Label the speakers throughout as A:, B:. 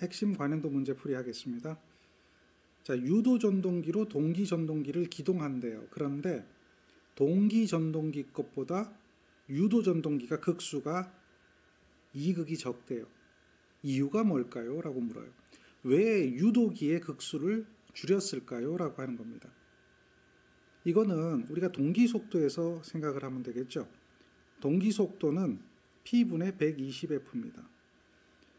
A: 핵심 관행도 문제 풀이하겠습니다. 자, 유도 전동기로 동기 전동기를 기동한대요. 그런데 동기 전동기 것보다 유도 전동기가 극수가 이극이 적대요. 이유가 뭘까요? 라고 물어요. 왜 유도기의 극수를 줄였을까요? 라고 하는 겁니다. 이거는 우리가 동기 속도에서 생각을 하면 되겠죠. 동기 속도는 P분의 120F입니다.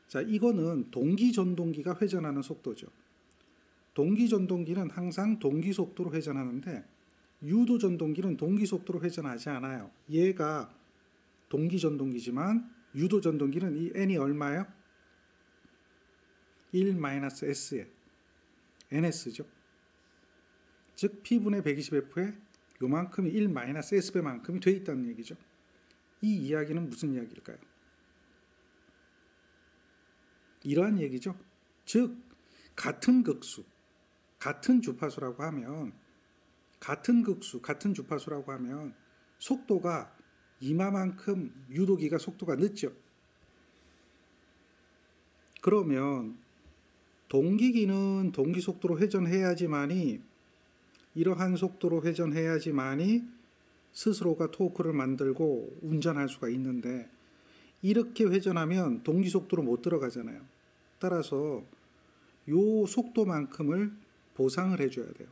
A: 자, 이거는 동기 전동기가 회전하는 속도죠. 동기 전동기는 항상 동기 속도로 회전하는데 유도 전동기는 동기 속도로 회전하지 않아요. 얘가 동기 전동기지만 유도 전동기는 이 n이 얼마예요? 1-s에 ns죠. 즉 P분의 120F에 요만큼이 1-s배만큼이 돼 있다는 얘기죠. 이 이야기는 무슨 이야기일까요? 이러한 얘기죠. 즉 같은 극수, 같은 주파수라고 하면 같은 극수, 같은 주파수라고 하면 속도가 이마만큼 유도기가 속도가 늦죠. 그러면 동기기는 동기 속도로 회전해야지만이 이러한 속도로 회전해야지만이 스스로가 토크를 만들고 운전할 수가 있는데 이렇게 회전하면 동기 속도로 못 들어가잖아요. 따라서 요 속도만큼을 보상을 해줘야 돼요.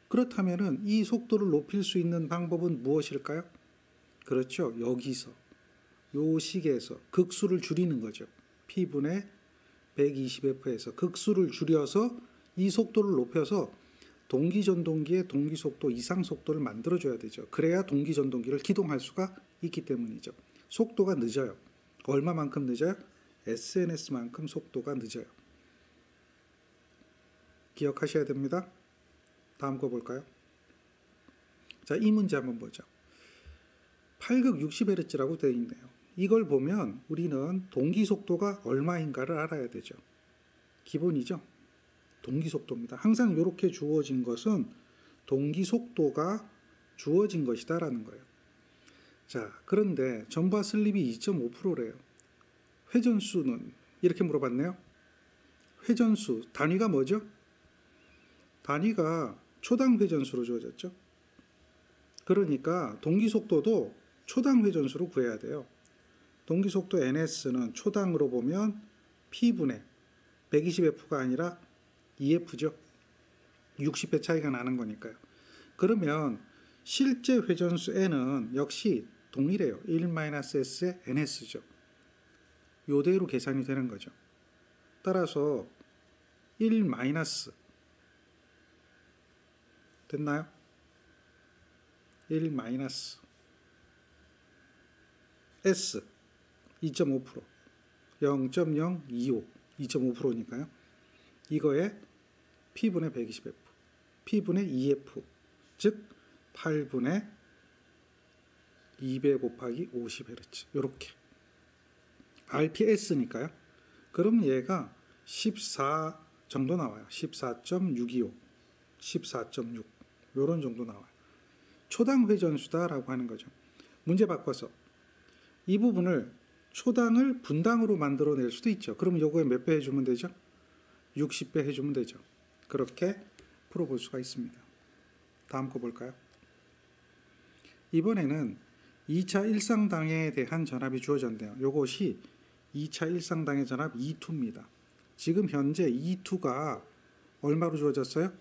A: 그렇다면은 이 속도를 높일 수 있는 방법은 무엇일까요? 그렇죠. 여기서 요 식에서 극수를 줄이는 거죠. P분의 120F에서 극수를 줄여서 이 속도를 높여서 동기전동기의 동기속도 이상 속도를 만들어줘야 되죠. 그래야 동기전동기를 기동할 수가 있기 때문이죠. 속도가 늦어요. 얼마만큼 늦어요? SNS만큼 속도가 늦어요. 기억하셔야 됩니다. 다음 거 볼까요? 자, 이 문제 한번 보죠. 8극 60Hz라고 되어 있네요. 이걸 보면 우리는 동기속도가 얼마인가를 알아야 되죠. 기본이죠. 동기속도입니다. 항상 이렇게 주어진 것은 동기속도가 주어진 것이다라는 거예요. 자, 그런데 전바 슬립이 2.5%래요. 회전수는 이렇게 물어봤네요. 회전수, 단위가 뭐죠? 단위가 초당 회전수로 주어졌죠. 그러니까 동기속도도 초당 회전수로 구해야 돼요. 동기속도 NS는 초당으로 보면 P분의 120F가 아니라 2F죠. 60배 차이가 나는 거니까요. 그러면 실제 회전수 N은 역시 동일해요. 1-s의 NS죠. 요대로 계산이 되는 거죠. 따라서 1- 됐나요? 1- S 2.5% 0.025 2.5%니까요. 이거에 P분의 120F P분의 2F 즉 8분의 200 곱하기 50Hz 이렇게 RPS니까요. 그럼 얘가 14 정도 나와요. 14.625 14.6 요런 정도 나와요. 초당 회전수다라고 하는 거죠. 문제 바꿔서 이 부분을 초당을 분당으로 만들어낼 수도 있죠. 그럼 요거에 몇 배 해주면 되죠? 60배 해주면 되죠. 그렇게 풀어볼 수가 있습니다. 다음 거 볼까요? 이번에는 2차 일상당에 대한 전압이 주어졌네요. 요것이 2차 일상당의 전압 E2입니다. 지금 현재 E2가 얼마로 주어졌어요?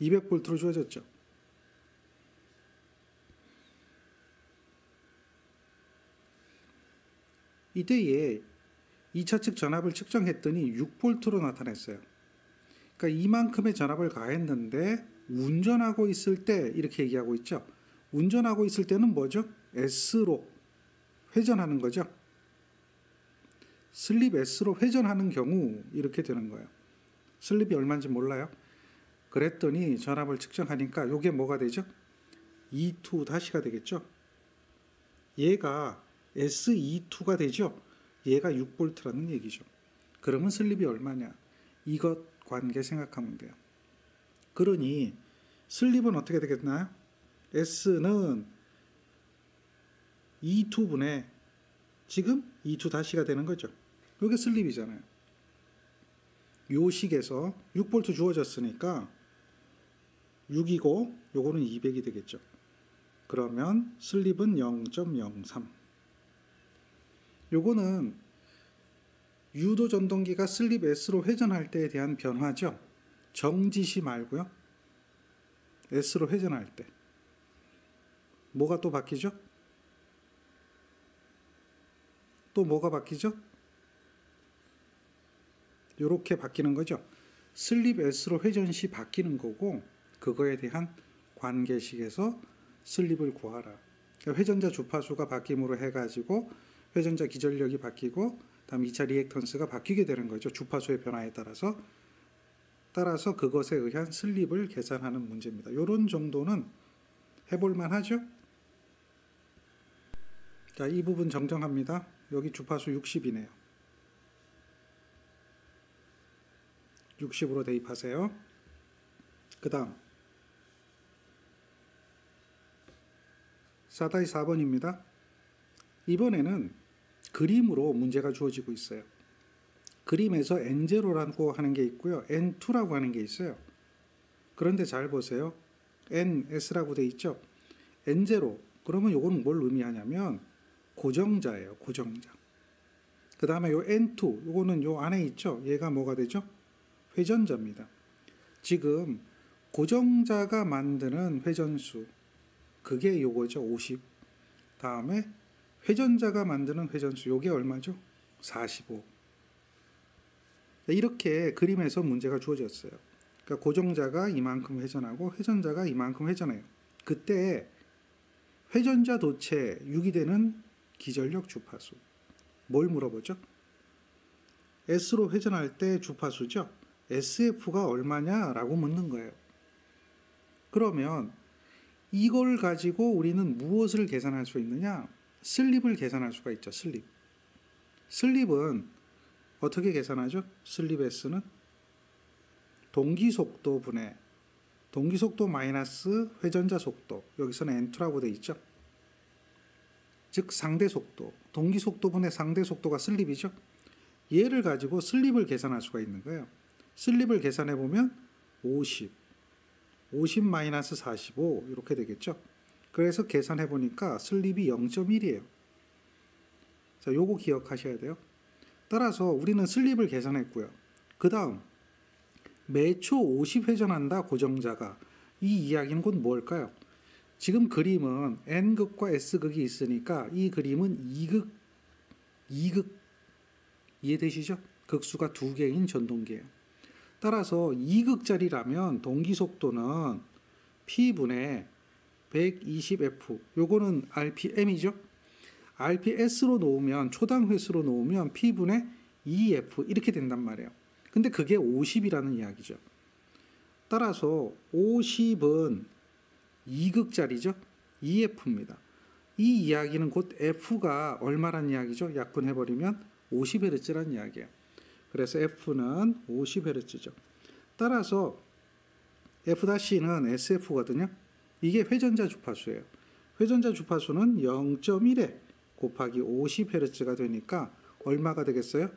A: 200V로 주어졌죠. 이때에 2차 측 전압을 측정했더니 6V로 나타냈어요. 그러니까 이만큼의 전압을 가했는데 운전하고 있을 때 이렇게 얘기하고 있죠. 운전하고 있을 때는 뭐죠? S로 회전하는 거죠. 슬립 S로 회전하는 경우 이렇게 되는 거예요. 슬립이 얼마인지 몰라요? 그랬더니 전압을 측정하니까 이게 뭐가 되죠? E2 다시가 되겠죠. 얘가 SE2가 되죠. 얘가 6V라는 얘기죠. 그러면 슬립이 얼마냐? 이것 관계 생각하면 돼요. 그러니 슬립은 어떻게 되겠나요? S는 E2분의 지금 E2 다시가 되는 거죠. 이게 슬립이잖아요. 요 식에서 6V 주어졌으니까 6이고 요거는 200이 되겠죠. 그러면 슬립은 0.03. 요거는 유도 전동기가 슬립 S로 회전할 때에 대한 변화죠. 정지시 말고요. S로 회전할 때. 뭐가 또 바뀌죠? 또 뭐가 바뀌죠? 이렇게 바뀌는 거죠. 슬립 S로 회전 시 바뀌는 거고 그거에 대한 관계식에서 슬립을 구하라. 그러니까 회전자 주파수가 바뀜으로 해가지고 회전자 기전력이 바뀌고 다음 2차 리액턴스가 바뀌게 되는 거죠. 주파수의 변화에 따라서 그것에 의한 슬립을 계산하는 문제입니다. 이런 정도는 해볼만 하죠. 자, 이 부분 정정합니다. 여기 주파수 60이네요. 60으로 대입하세요. 그 다음 4-4번입니다. 이번에는 그림으로 문제가 주어지고 있어요. 그림에서 N0라고 하는 게 있고요. N2라고 하는 게 있어요. 그런데 잘 보세요. NS라고 돼 있죠. N0 그러면 요거는 뭘 의미하냐면 고정자예요. 고정자. 그 다음에 요 N2 요거는 요 안에 있죠. 얘가 뭐가 되죠? 회전자입니다. 지금 고정자가 만드는 회전수 그게 요거죠. 50. 다음에 회전자가 만드는 회전수 요게 얼마죠? 45. 이렇게 그림에서 문제가 주어졌어요. 그러니까 고정자가 이만큼 회전하고 회전자가 이만큼 회전해요. 그때 회전자 도체 6이 되는 기전력 주파수 뭘 물어보죠? S로 회전할 때 주파수죠. SF가 얼마냐라고 묻는 거예요. 그러면 이걸 가지고 우리는 무엇을 계산할 수 있느냐? 슬립을 계산할 수가 있죠. 슬립은 어떻게 계산하죠? 슬립 S는 동기속도 분의 동기속도 마이너스 회전자 속도 여기서는 N2라고 되어 있죠. 즉 상대속도 동기속도 분의 상대속도가 슬립이죠. 얘를 가지고 슬립을 계산할 수가 있는 거예요. 슬립을 계산해 보면 50 마이너스 45 이렇게 되겠죠. 그래서 계산해 보니까 슬립이 0.1이에요. 자, 요거 기억하셔야 돼요. 따라서 우리는 슬립을 계산했고요. 그 다음 매초 50 회전한다 고정자가 이 이야기는 곧 뭘까요? 지금 그림은 N극과 S극이 있으니까 이 그림은 2극 이해되시죠? 극수가 2개인 전동기예요. 따라서 2극짜리라면 동기속도는 P분의 120F 요거는 RPM이죠. RPS로 놓으면 초당 횟수로 놓으면 P분의 2F 이렇게 된단 말이에요. 근데 그게 50이라는 이야기죠. 따라서 50은 2극짜리죠. 2F입니다. 이 이야기는 곧 F가 얼마란 이야기죠? 약분해버리면 50Hz란 이야기예요. 그래서 F는 50Hz죠. 따라서 F'는 SF거든요. 이게 회전자 주파수예요. 회전자 주파수는 0.1에 곱하기 50Hz가 되니까 얼마가 되겠어요?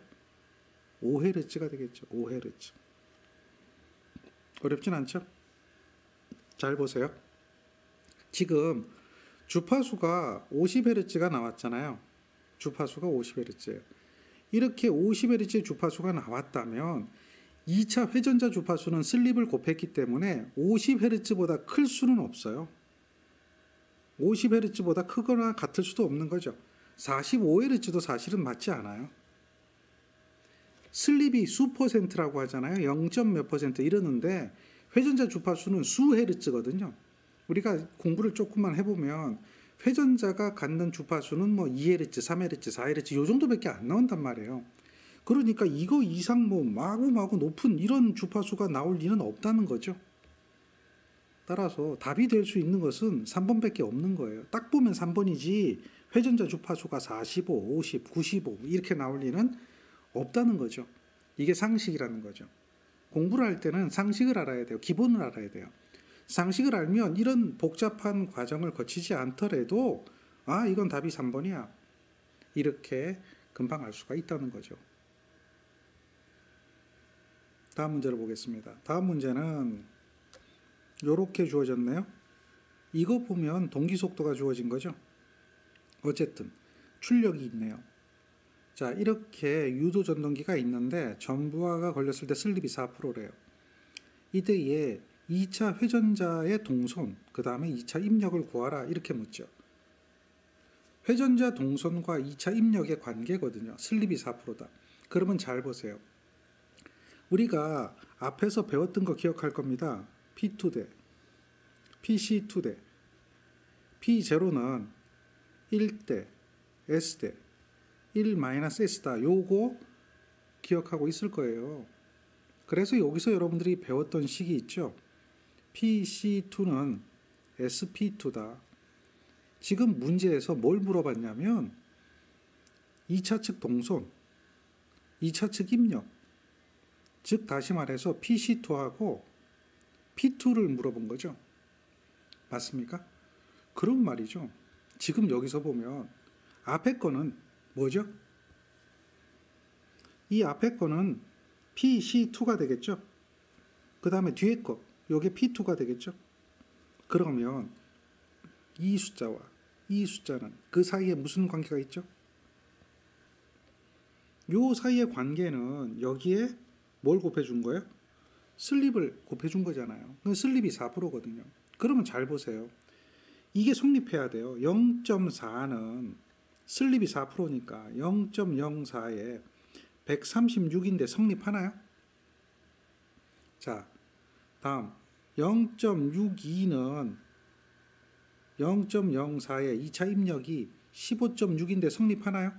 A: 5Hz가 되겠죠. 5Hz. 어렵진 않죠? 잘 보세요. 지금 주파수가 50Hz가 나왔잖아요. 주파수가 50Hz예요. 이렇게 50Hz의 주파수가 나왔다면 2차 회전자 주파수는 슬립을 곱했기 때문에 50Hz보다 클 수는 없어요. 50Hz보다 크거나 같을 수도 없는 거죠. 45Hz도 사실은 맞지 않아요. 슬립이 수 퍼센트라고 하잖아요. 0. 몇 퍼센트 이러는데 회전자 주파수는 수 헤르츠거든요. 우리가 공부를 조금만 해보면 회전자가 갖는 주파수는 뭐 2Hz, 3Hz, 4Hz 요 정도밖에 안 나온단 말이에요. 그러니까 이거 이상 뭐 마구마구 높은 이런 주파수가 나올 리는 없다는 거죠. 따라서 답이 될 수 있는 것은 3번밖에 없는 거예요. 딱 보면 3번이지 회전자 주파수가 45, 50, 95 이렇게 나올 리는 없다는 거죠. 이게 상식이라는 거죠. 공부를 할 때는 상식을 알아야 돼요. 기본을 알아야 돼요. 상식을 알면 이런 복잡한 과정을 거치지 않더라도 아 이건 답이 3번이야. 이렇게 금방 알 수가 있다는 거죠. 다음 문제를 보겠습니다. 다음 문제는 이렇게 주어졌네요. 이거 보면 동기 속도가 주어진 거죠. 어쨌든 출력이 있네요. 자, 이렇게 유도 전동기가 있는데 전부하가 걸렸을 때 슬립이 4%래요. 이때에 2차 회전자의 동선, 그 다음에 2차 입력을 구하라 이렇게 묻죠. 회전자 동선과 2차 입력의 관계거든요. 슬립이 4%다. 그러면 잘 보세요. 우리가 앞에서 배웠던 거 기억할 겁니다. P2대, PC2대, P0는 1대, S대, 1-S다. 요거 기억하고 있을 거예요. 그래서 여기서 여러분들이 배웠던 식이 있죠. PC2는 SP2다. 지금 문제에서 뭘 물어봤냐면 2차 측 동선, 2차 측 입력, 즉 다시 말해서 PC2하고 P2를 물어본 거죠. 맞습니까? 그런 말이죠. 지금 여기서 보면 앞에 거는 뭐죠? 이 앞에 거는 PC2가 되겠죠. 그 다음에 뒤에 거, 요게 P2가 되겠죠. 그러면 이 숫자와 이 숫자는 그 사이에 무슨 관계가 있죠? 요 사이의 관계는 여기에 뭘 곱해준 거예요? 슬립을 곱해준 거잖아요. 슬립이 4%거든요. 그러면 잘 보세요. 이게 성립해야 돼요. 0.4는 슬립이 4%니까 0.04에 136인데 성립하나요? 자, 다음 0.62는 0.04에 2차 입력이 15.6인데 성립하나요?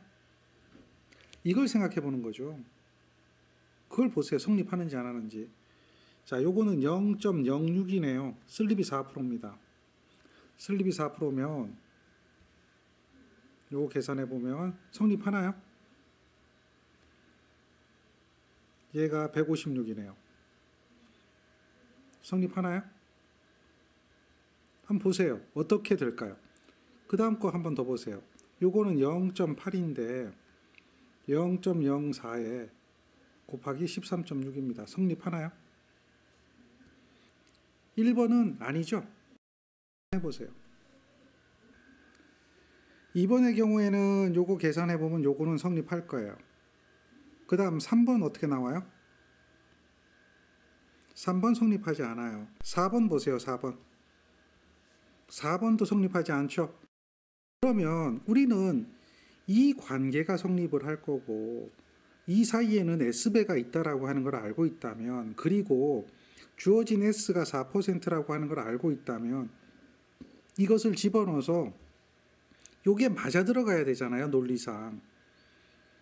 A: 이걸 생각해 보는 거죠. 그걸 보세요. 성립하는지 안 하는지. 자, 요거는 0.06이네요. 슬립이 4%입니다. 슬립이 4%면 요거 계산해 보면 성립하나요? 얘가 156이네요. 성립하나요? 한번 보세요. 어떻게 될까요? 그 다음 거 한번 더 보세요. 요거는 0.8인데 0.04에 곱하기 13.6입니다. 성립하나요? 1번은 아니죠? 해보세요. 2번의 경우에는 요거 계산해보면 요거는 성립할 거예요. 그 다음 3번 어떻게 나와요? 3번 성립하지 않아요. 4번 보세요. 4번. 4번도 성립하지 않죠? 그러면 우리는 이 관계가 성립을 할 거고 이 사이에는 S배가 있다라고 하는 걸 알고 있다면, 그리고 주어진 S가 4%라고 하는 걸 알고 있다면 이것을 집어넣어서 요게 맞아 들어가야 되잖아요. 논리상.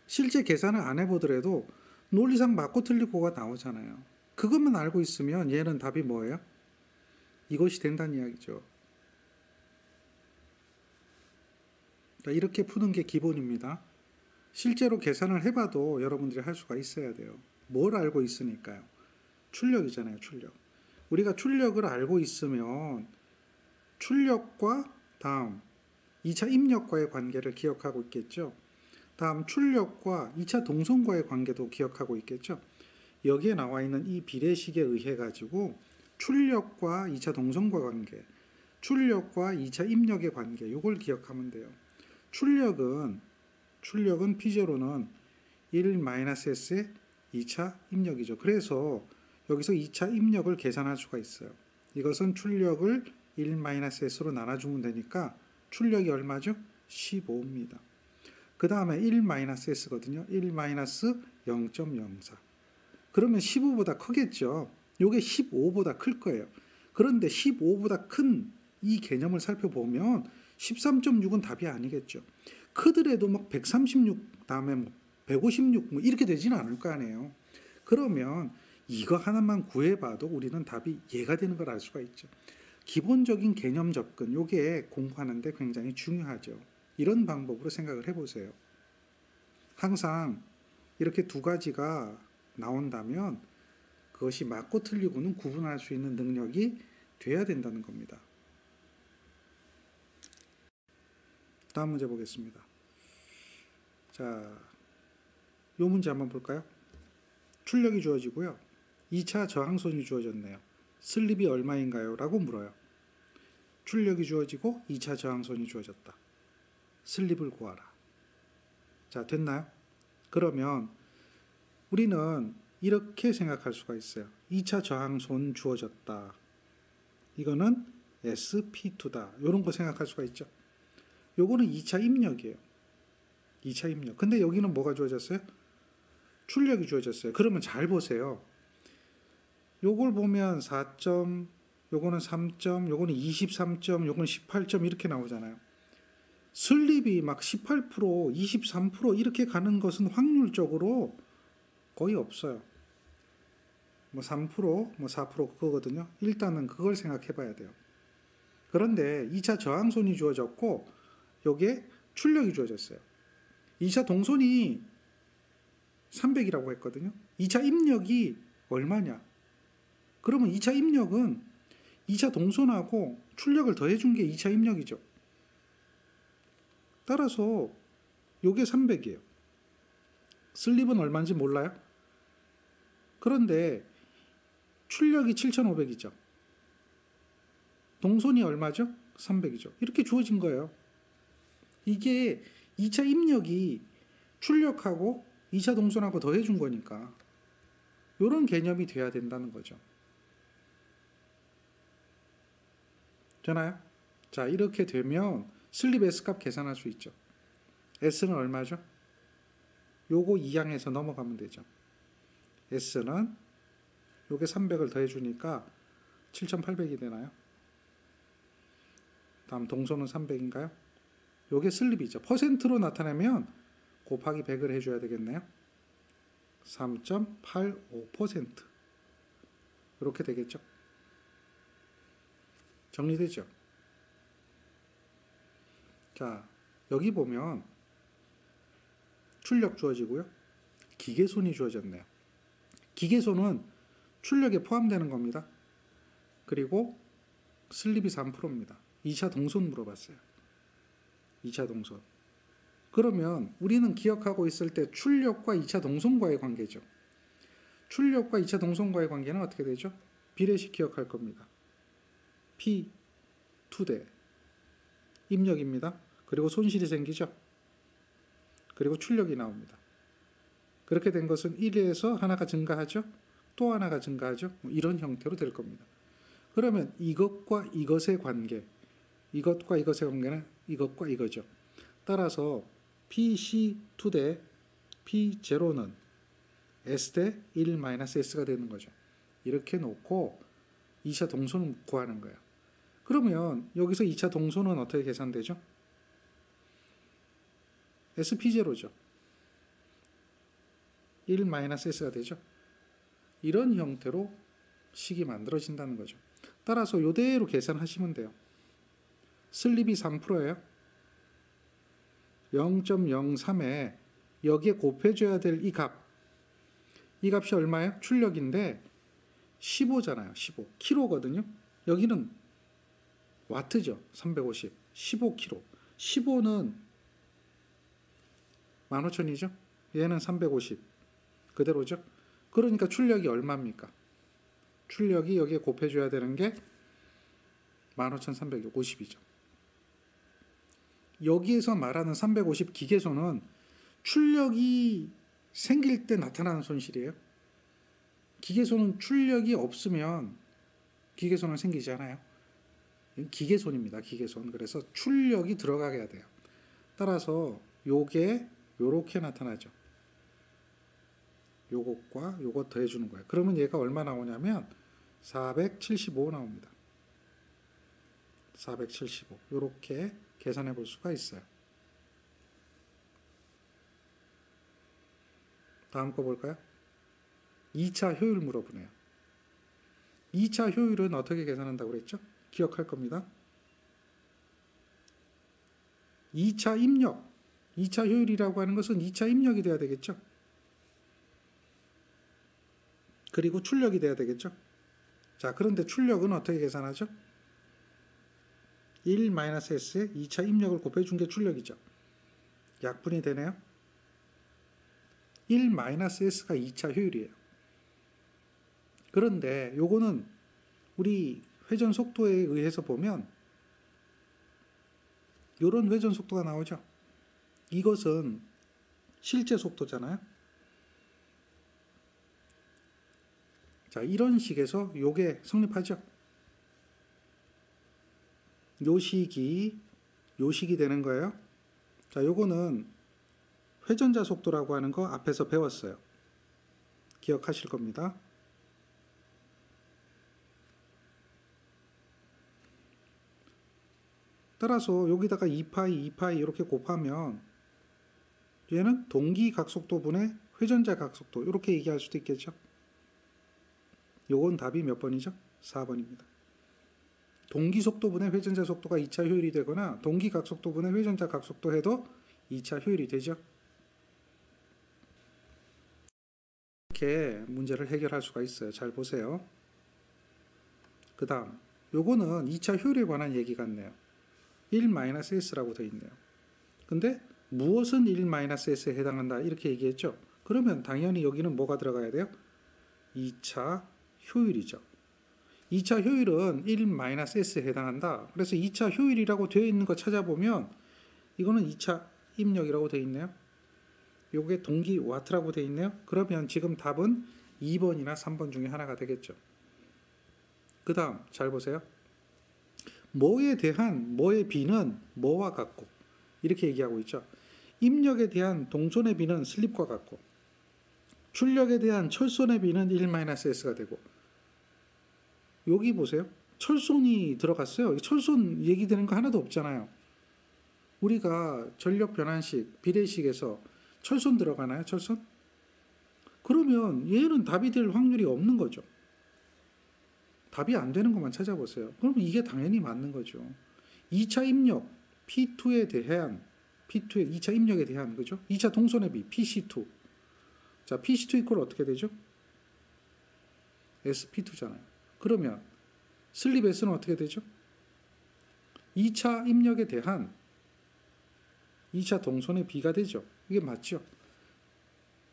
A: 실제 계산을 안 해보더라도 논리상 맞고 틀리고가 나오잖아요. 그것만 알고 있으면 얘는 답이 뭐예요? 이것이 된다는 이야기죠. 이렇게 푸는 게 기본입니다. 실제로 계산을 해봐도 여러분들이 할 수가 있어야 돼요. 뭘 알고 있으니까요. 출력이잖아요. 출력. 우리가 출력을 알고 있으면 출력과 다음 2차 입력과의 관계를 기억하고 있겠죠. 다음 출력과 2차 동선과의 관계도 기억하고 있겠죠. 여기에 나와 있는 이 비례식에 의해 가지고 출력과 2차 동선과 관계, 출력과 2차 입력의 관계, 이걸 기억하면 돼요. 출력은 P0는 1-S의 2차 입력이죠. 그래서 여기서 2차 입력을 계산할 수가 있어요. 이것은 출력을 1-S로 나눠주면 되니까 출력이 얼마죠? 15입니다. 그 다음에 1-S거든요. 1-0.04. 그러면 15보다 크겠죠. 이게 15보다 클 거예요. 그런데 15보다 큰 이 개념을 살펴보면 13.6은 답이 아니겠죠. 크더라도 막 136 다음에 뭐 156 뭐 이렇게 되지는 않을 거 아니에요. 그러면 이거 하나만 구해봐도 우리는 답이 얘가 되는 걸 알 수가 있죠. 기본적인 개념 접근, 요게 공부하는데 굉장히 중요하죠. 이런 방법으로 생각을 해보세요. 항상 이렇게 두 가지가 나온다면 그것이 맞고 틀리고는 구분할 수 있는 능력이 돼야 된다는 겁니다. 다음 문제 보겠습니다. 자, 요 문제 한번 볼까요? 출력이 주어지고요. 2차 저항선이 주어졌네요. 슬립이 얼마인가요? 라고 물어요. 출력이 주어지고 2차 저항선이 주어졌다. 슬립을 구하라. 자, 됐나요? 그러면 우리는 이렇게 생각할 수가 있어요. 2차 저항선 주어졌다. 이거는 SP2다. 이런 거 생각할 수가 있죠. 요거는 2차 입력이에요. 2차 입력. 근데 여기는 뭐가 주어졌어요? 출력이 주어졌어요. 그러면 잘 보세요. 요걸 보면 4점, 요거는 3점, 요거는 23점, 요거는 18점 이렇게 나오잖아요. 슬립이 막 18%, 23% 이렇게 가는 것은 확률적으로 거의 없어요. 뭐 3%, 뭐 4% 그거거든요. 일단은 그걸 생각해 봐야 돼요. 그런데 2차 저항선이 주어졌고 요게 출력이 주어졌어요. 2차 동선이 300이라고 했거든요. 2차 입력이 얼마냐? 그러면 2차 입력은 2차 동선하고 출력을 더해준 게 2차 입력이죠. 따라서 요게 300이에요. 슬립은 얼마인지 몰라요? 그런데 출력이 7,500이죠. 동선이 얼마죠? 300이죠. 이렇게 주어진 거예요. 이게 2차 입력이 출력하고 2차 동선하고 더해준 거니까 이런 개념이 돼야 된다는 거죠. 되나요? 자, 이렇게 되면 슬립 S값 계산할 수 있죠. S는 얼마죠? 요거 2항에서 넘어가면 되죠. S는 요게 300을 더해주니까 7,800이 되나요? 다음 동선은 300인가요? 요게 슬립이죠. 퍼센트로 나타내면 곱하기 100을 해줘야 되겠네요. 3.85% 이렇게 되겠죠. 정리되죠? 자, 여기 보면 출력 주어지고요. 기계손이 주어졌네요. 기계손은 출력에 포함되는 겁니다. 그리고 슬립이 3%입니다. 2차 동선 물어봤어요. 2차 동선. 그러면 우리는 기억하고 있을 때 출력과 2차 동선과의 관계죠. 출력과 2차 동선과의 관계는 어떻게 되죠? 비례식 기억할 겁니다. P 2대 입력입니다. 그리고 손실이 생기죠. 그리고 출력이 나옵니다. 그렇게 된 것은 1에서 하나가 증가하죠. 또 하나가 증가하죠. 이런 형태로 될 겁니다. 그러면 이것과 이것의 관계, 이것과 이것의 관계는 이것과 이거죠. 따라서 PC2 대 P0는 S 대 1-S가 되는 거죠. 이렇게 놓고 2차 동선을 구하는 거예요. 그러면 여기서 2차 동선은 어떻게 계산되죠? SP0죠. 1-S가 되죠. 이런 형태로 식이 만들어진다는 거죠. 따라서 이대로 계산하시면 돼요. 슬립이 3%예요. 0.03에 여기에 곱해줘야 될 이 값. 이 값이 얼마예요? 출력인데 15잖아요. 15. 킬로거든요. 여기는 와트죠. 350. 15킬로. 15는 15,000이죠. 얘는 350. 그대로죠. 그러니까 출력이 얼마입니까? 출력이 여기에 곱해줘야 되는 게 15,350이죠. 여기에서 말하는 350 기계손은 출력이 생길 때 나타나는 손실이에요. 기계손은 출력이 없으면 기계손은 생기지 않아요. 기계손입니다. 기계손. 그래서 출력이 들어가게 해야 돼요. 따라서 요게 요렇게 나타나죠. 요것과 요것 더해주는 거예요. 그러면 얘가 얼마 나오냐면 475 나옵니다. 475 요렇게 계산해 볼 수가 있어요. 다음 거 볼까요? 2차 효율 물어보네요. 2차 효율은 어떻게 계산한다고 그랬죠? 기억할 겁니다. 2차 입력, 2차 효율이라고 하는 것은 2차 입력이 돼야 되겠죠? 그리고 출력이 돼야 되겠죠? 자, 그런데 출력은 어떻게 계산하죠? 1-S에 2차 입력을 곱해준 게 출력이죠. 약분이 되네요. 1-S가 2차 효율이에요. 그런데 요거는 우리 회전 속도에 의해서 보면 요런 회전 속도가 나오죠. 이것은 실제 속도잖아요. 자, 이런 식에서 요게 성립하죠. 요식이 되는 거예요. 자, 요거는 회전자 속도라고 하는 거 앞에서 배웠어요. 기억하실 겁니다. 따라서 여기다가 2파이 이렇게 곱하면 얘는 동기 각속도분의 회전자 각속도 이렇게 얘기할 수도 있겠죠. 요건 답이 몇 번이죠? 4번입니다. 동기 속도분의 회전자 속도가 2차 효율이 되거나 동기 각속도분의 회전자 각속도 해도 2차 효율이 되죠. 이렇게 문제를 해결할 수가 있어요. 잘 보세요. 그 다음 요거는 2차 효율에 관한 얘기 같네요. 1-s라고 되어 있네요. 근데 무엇은 1-s에 해당한다 이렇게 얘기했죠. 그러면 당연히 여기는 뭐가 들어가야 돼요? 2차 효율이죠. 2차 효율은 1-s에 해당한다. 그래서 2차 효율이라고 되어 있는 거 찾아보면 이거는 2차 입력이라고 되어 있네요. 요게 동기 와트라고 되어 있네요. 그러면 지금 답은 2번이나 3번 중에 하나가 되겠죠. 그 다음 잘 보세요. 뭐에 대한 뭐의 비는 뭐와 같고 이렇게 얘기하고 있죠. 입력에 대한 동손의 비는 슬립과 같고 출력에 대한 철손의 비는 1-s가 되고 여기 보세요. 철손이 들어갔어요. 철손 얘기되는 거 하나도 없잖아요. 우리가 전력 변환식, 비례식에서 철손 들어가나요? 철손? 그러면 얘는 답이 될 확률이 없는 거죠. 답이 안 되는 것만 찾아보세요. 그럼 이게 당연히 맞는 거죠. 2차 입력, P2에 대한, P2의 2차 입력에 대한, 그죠? 2차 동선의 비, PC2. 자, PC2 이퀄 어떻게 되죠? SP2잖아요. 그러면 슬립 S는 어떻게 되죠? 2차 입력에 대한 2차 동선의 비가 되죠. 이게 맞죠?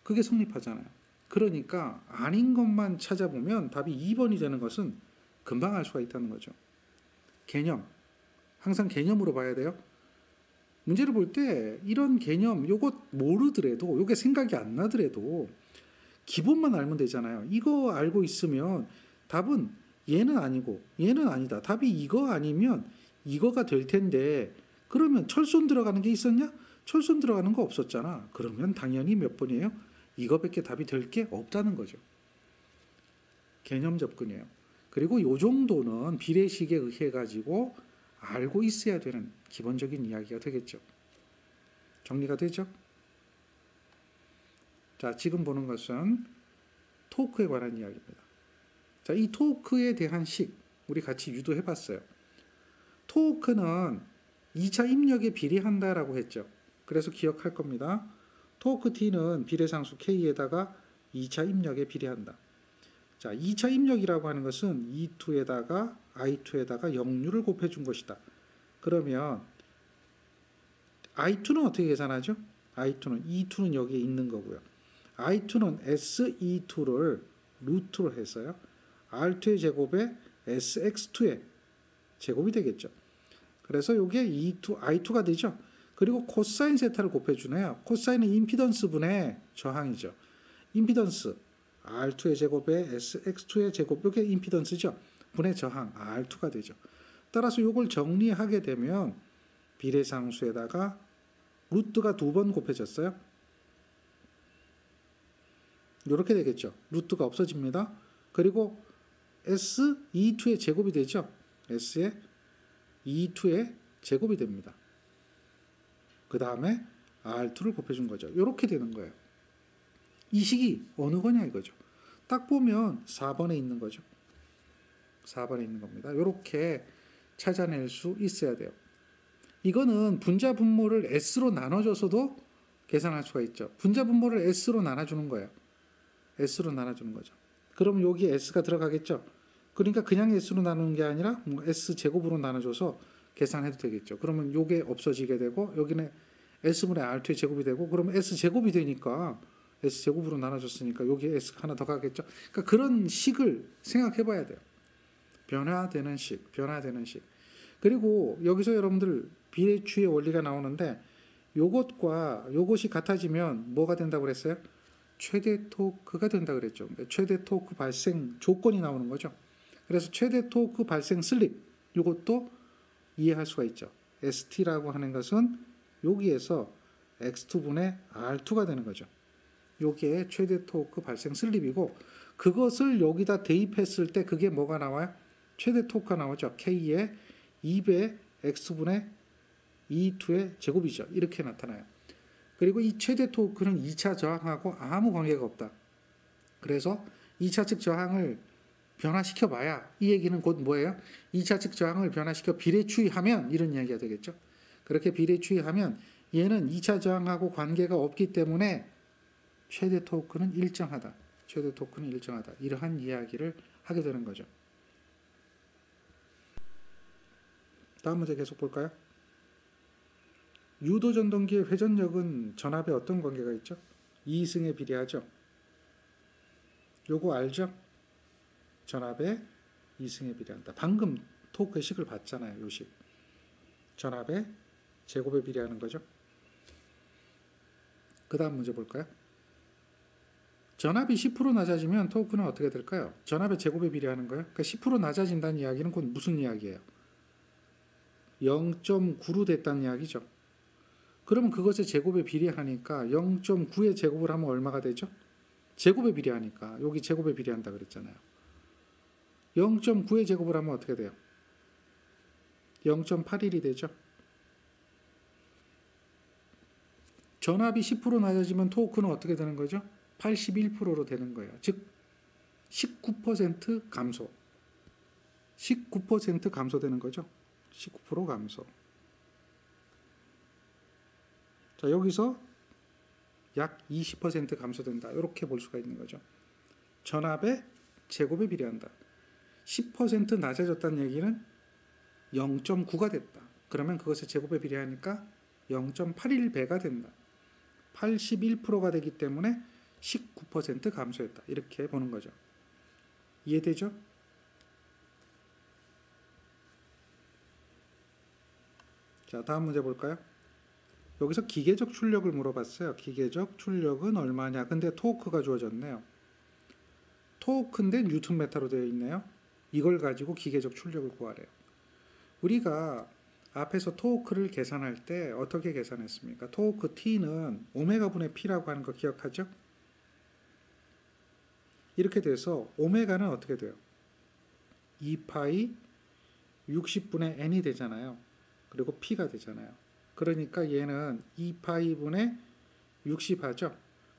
A: 그게 성립하잖아요. 그러니까 아닌 것만 찾아보면 답이 2번이 되는 것은 금방 알 수가 있다는 거죠. 개념. 항상 개념으로 봐야 돼요. 문제를 볼 때 이런 개념, 요거 모르더라도, 요게 생각이 안 나더라도 기본만 알면 되잖아요. 이거 알고 있으면 답은 얘는 아니고 얘는 아니다. 답이 이거 아니면 이거가 될 텐데 그러면 철손 들어가는 게 있었냐? 철손 들어가는 거 없었잖아. 그러면 당연히 몇 번이에요? 이거밖에 답이 될 게 없다는 거죠. 개념 접근이에요. 그리고 요 정도는 비례식에 의해 가지고 알고 있어야 되는 기본적인 이야기가 되겠죠. 정리가 되죠? 자, 지금 보는 것은 토크에 관한 이야기입니다. 자, 이 토크에 대한 식 우리 같이 유도해 봤어요. 토크는 2차 입력에 비례한다라고 했죠. 그래서 기억할 겁니다. 토크 T는 비례상수 K에다가 2차 입력에 비례한다. 자, 2차 입력이라고 하는 것은 E2에다가 I2에다가 역류를 곱해준 것이다. 그러면 I2는 어떻게 계산하죠? I2는 E2는 여기에 있는 거고요. I2는 SE2를 루트로 해서요. R2의 제곱에 SX2의 제곱이 되겠죠. 그래서 이게 E2, I2가 되죠. 그리고 코사인 세타를 곱해주네요. 코사인은 임피던스 분의 저항이죠. 임피던스 R2의 제곱에 SX2의 제곱, 이게 임피던스죠. 분의 저항 R2가 되죠. 따라서 이걸 정리하게 되면 비례상수에다가 루트가 2번 곱해졌어요. 이렇게 되겠죠. 루트가 없어집니다. 그리고 SE2의 제곱이 되죠. S의 E2의 제곱이 됩니다. 그 다음에 R2를 곱해준 거죠. 이렇게 되는 거예요. 이 식이 어느 거냐 이거죠. 딱 보면 4번에 있는 거죠. 4번에 있는 겁니다. 이렇게 찾아낼 수 있어야 돼요. 이거는 분자 분모를 S로 나눠줘서도 계산할 수가 있죠. 분자 분모를 S로 나눠주는 거예요. S로 나눠주는 거죠. 그럼 여기 S가 들어가겠죠. 그러니까 그냥 S로 나누는 게 아니라 뭐 S 제곱으로 나눠줘서 계산해도 되겠죠. 그러면 요게 없어지게 되고 여기는 S분의 R2의 제곱이 되고 그러면 S 제곱이 되니까 S 제곱으로 나눠줬으니까 여기 S 하나 더 가겠죠. 그러니까 그런 식을 생각해 봐야 돼요. 변화되는 식, 변화되는 식. 그리고 여기서 여러분들 비례추의 원리가 나오는데 요것과 요것이 같아지면 뭐가 된다고 그랬어요? 최대 토크가 된다 그랬죠. 최대 토크 발생 조건이 나오는 거죠. 그래서 최대 토크 발생 슬립 이것도 이해할 수가 있죠. ST라고 하는 것은 여기에서 X2분의 R2가 되는 거죠. 요게 최대 토크 발생 슬립이고 그것을 여기다 대입했을 때 그게 뭐가 나와요? 최대 토크가 나오죠. K의 2배 X분의 E2의 제곱이죠. 이렇게 나타나요. 그리고 이 최대 토크는 2차 저항하고 아무 관계가 없다. 그래서 2차 측 저항을 변화시켜 봐야 이 얘기는 곧 뭐예요? 2차 측 저항을 변화시켜 비례추이하면 이런 이야기가 되겠죠. 그렇게 비례추이하면 얘는 2차 저항하고 관계가 없기 때문에 최대 토크는 일정하다. 최대 토크는 일정하다. 이러한 이야기를 하게 되는 거죠. 다음 문제 계속 볼까요? 유도 전동기의 회전력은 전압에 어떤 관계가 있죠? 2승에 비례하죠. 요거 알죠? 전압에 2승에 비례한다. 방금 토크의 식을 봤잖아요. 요 식. 전압에 제곱에 비례하는 거죠. 그 다음 문제 볼까요? 전압이 10% 낮아지면 토크는 어떻게 될까요? 전압의 제곱에 비례하는 거예요. 그러니까 10% 낮아진다는 이야기는 곧 무슨 이야기예요? 0.9로 됐다는 이야기죠. 그러면 그것의 제곱에 비례하니까 0.9의 제곱을 하면 얼마가 되죠? 제곱에 비례하니까 여기 제곱에 비례한다 그랬잖아요. 0.9의 제곱을 하면 어떻게 돼요? 0.81이 되죠. 전압이 10% 낮아지면 토크는 어떻게 되는 거죠? 81%로 되는 거예요. 즉 19% 감소. 19% 감소되는 거죠. 19% 감소. 자, 여기서 약 20% 감소된다. 이렇게 볼 수가 있는 거죠. 전압의 제곱에 비례한다. 10% 낮아졌다는 얘기는 0.9가 됐다. 그러면 그것의 제곱에 비례하니까 0.81배가 된다. 81%가 되기 때문에 19% 감소했다. 이렇게 보는 거죠. 이해되죠? 자, 다음 문제 볼까요? 여기서 기계적 출력을 물어봤어요. 기계적 출력은 얼마냐? 근데 토크가 주어졌네요. 토크인데 뉴턴 메타로 되어 있네요. 이걸 가지고 기계적 출력을 구하래요. 우리가 앞에서 토크를 계산할 때 어떻게 계산했습니까? 토크 T는 오메가분의 P라고 하는 거 기억하죠? 이렇게 돼서 오메가는 어떻게 돼요? 2파이 60분의 N이 되잖아요. 그리고 P가 되잖아요. 그러니까 얘는 2파이분의 60 하죠.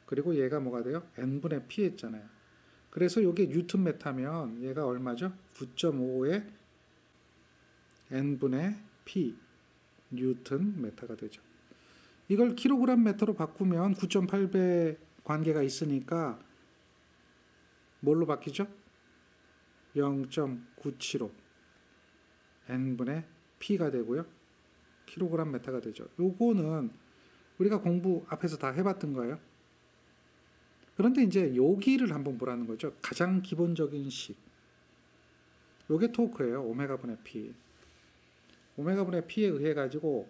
A: 그리고 얘가 뭐가 돼요? N분의 P 했잖아요. 그래서 이게 뉴턴 메타면 얘가 얼마죠? 9.5의 N분의 P 뉴턴 메타가 되죠. 이걸 킬로그램 메타로 바꾸면 9.8배 관계가 있으니까 뭘로 바뀌죠? 0.975 N분의 P가 되고요. 킬로그램 메타가 되죠. 요거는 우리가 공부 앞에서 다 해봤던 거예요. 그런데 이제 여기를 한번 보라는 거죠. 가장 기본적인 식. 요게 토크예요. 오메가분의 P. 오메가분의 P에 의해 가지고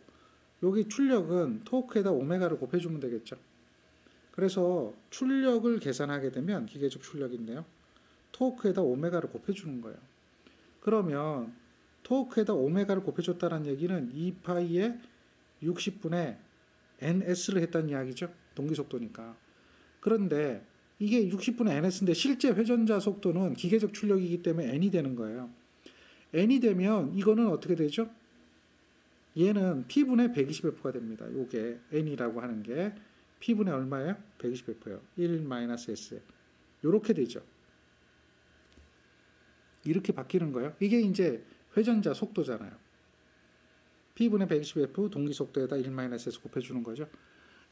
A: 여기 출력은 토크에다 오메가를 곱해주면 되겠죠. 그래서 출력을 계산하게 되면 기계적 출력인데요. 토크에다 오메가를 곱해주는 거예요. 그러면 토크에다 오메가를 곱해줬다는 얘기는 2파이의 60분의 NS를 했다는 이야기죠. 동기속도니까. 그런데 이게 60분의 NS인데 실제 회전자 속도는 기계적 출력이기 때문에 N이 되는 거예요. N이 되면 이거는 어떻게 되죠? 얘는 P분의 120F가 됩니다. 요게 N이라고 하는 게 P분의 얼마예요? 120F예요. 1-S. 요렇게 되죠. 이렇게 바뀌는 거예요. 이게 이제 회전자 속도잖아요. P분의 120F 동기속도에다 1-S 곱해주는 거죠.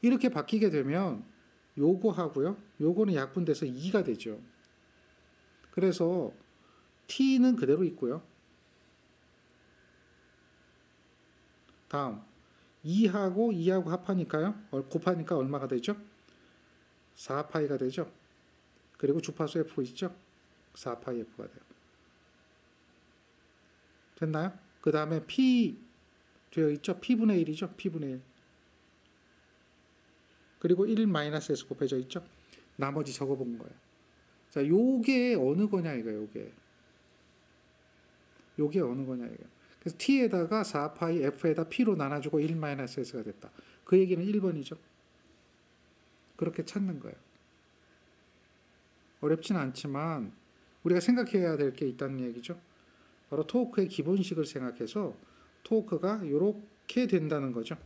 A: 이렇게 바뀌게 되면 요거 하고요. 요거는 약분돼서 2가 되죠. 그래서 T는 그대로 있고요. 다음 2하고 2하고 합하니까요. 곱하니까 얼마가 되죠? 4파이가 되죠. 그리고 주파수 F 있죠. 4파이 F가 돼요. 됐나요? 그 다음에 P 되어 있죠. P분의 1이죠. P분의 1. 그리고 1-S 곱해져 있죠. 나머지 적어본 거예요. 자, 요게 어느 거냐 이거예요. 요게 어느 거냐 이거예요. 그래서 T에다가 4파이 F에다 P로 나눠주고 1-S가 됐다. 그 얘기는 1번이죠. 그렇게 찾는 거예요. 어렵진 않지만 우리가 생각해야 될 게 있다는 얘기죠. 바로 토크의 기본식을 생각해서 토크가 이렇게 된다는 거죠.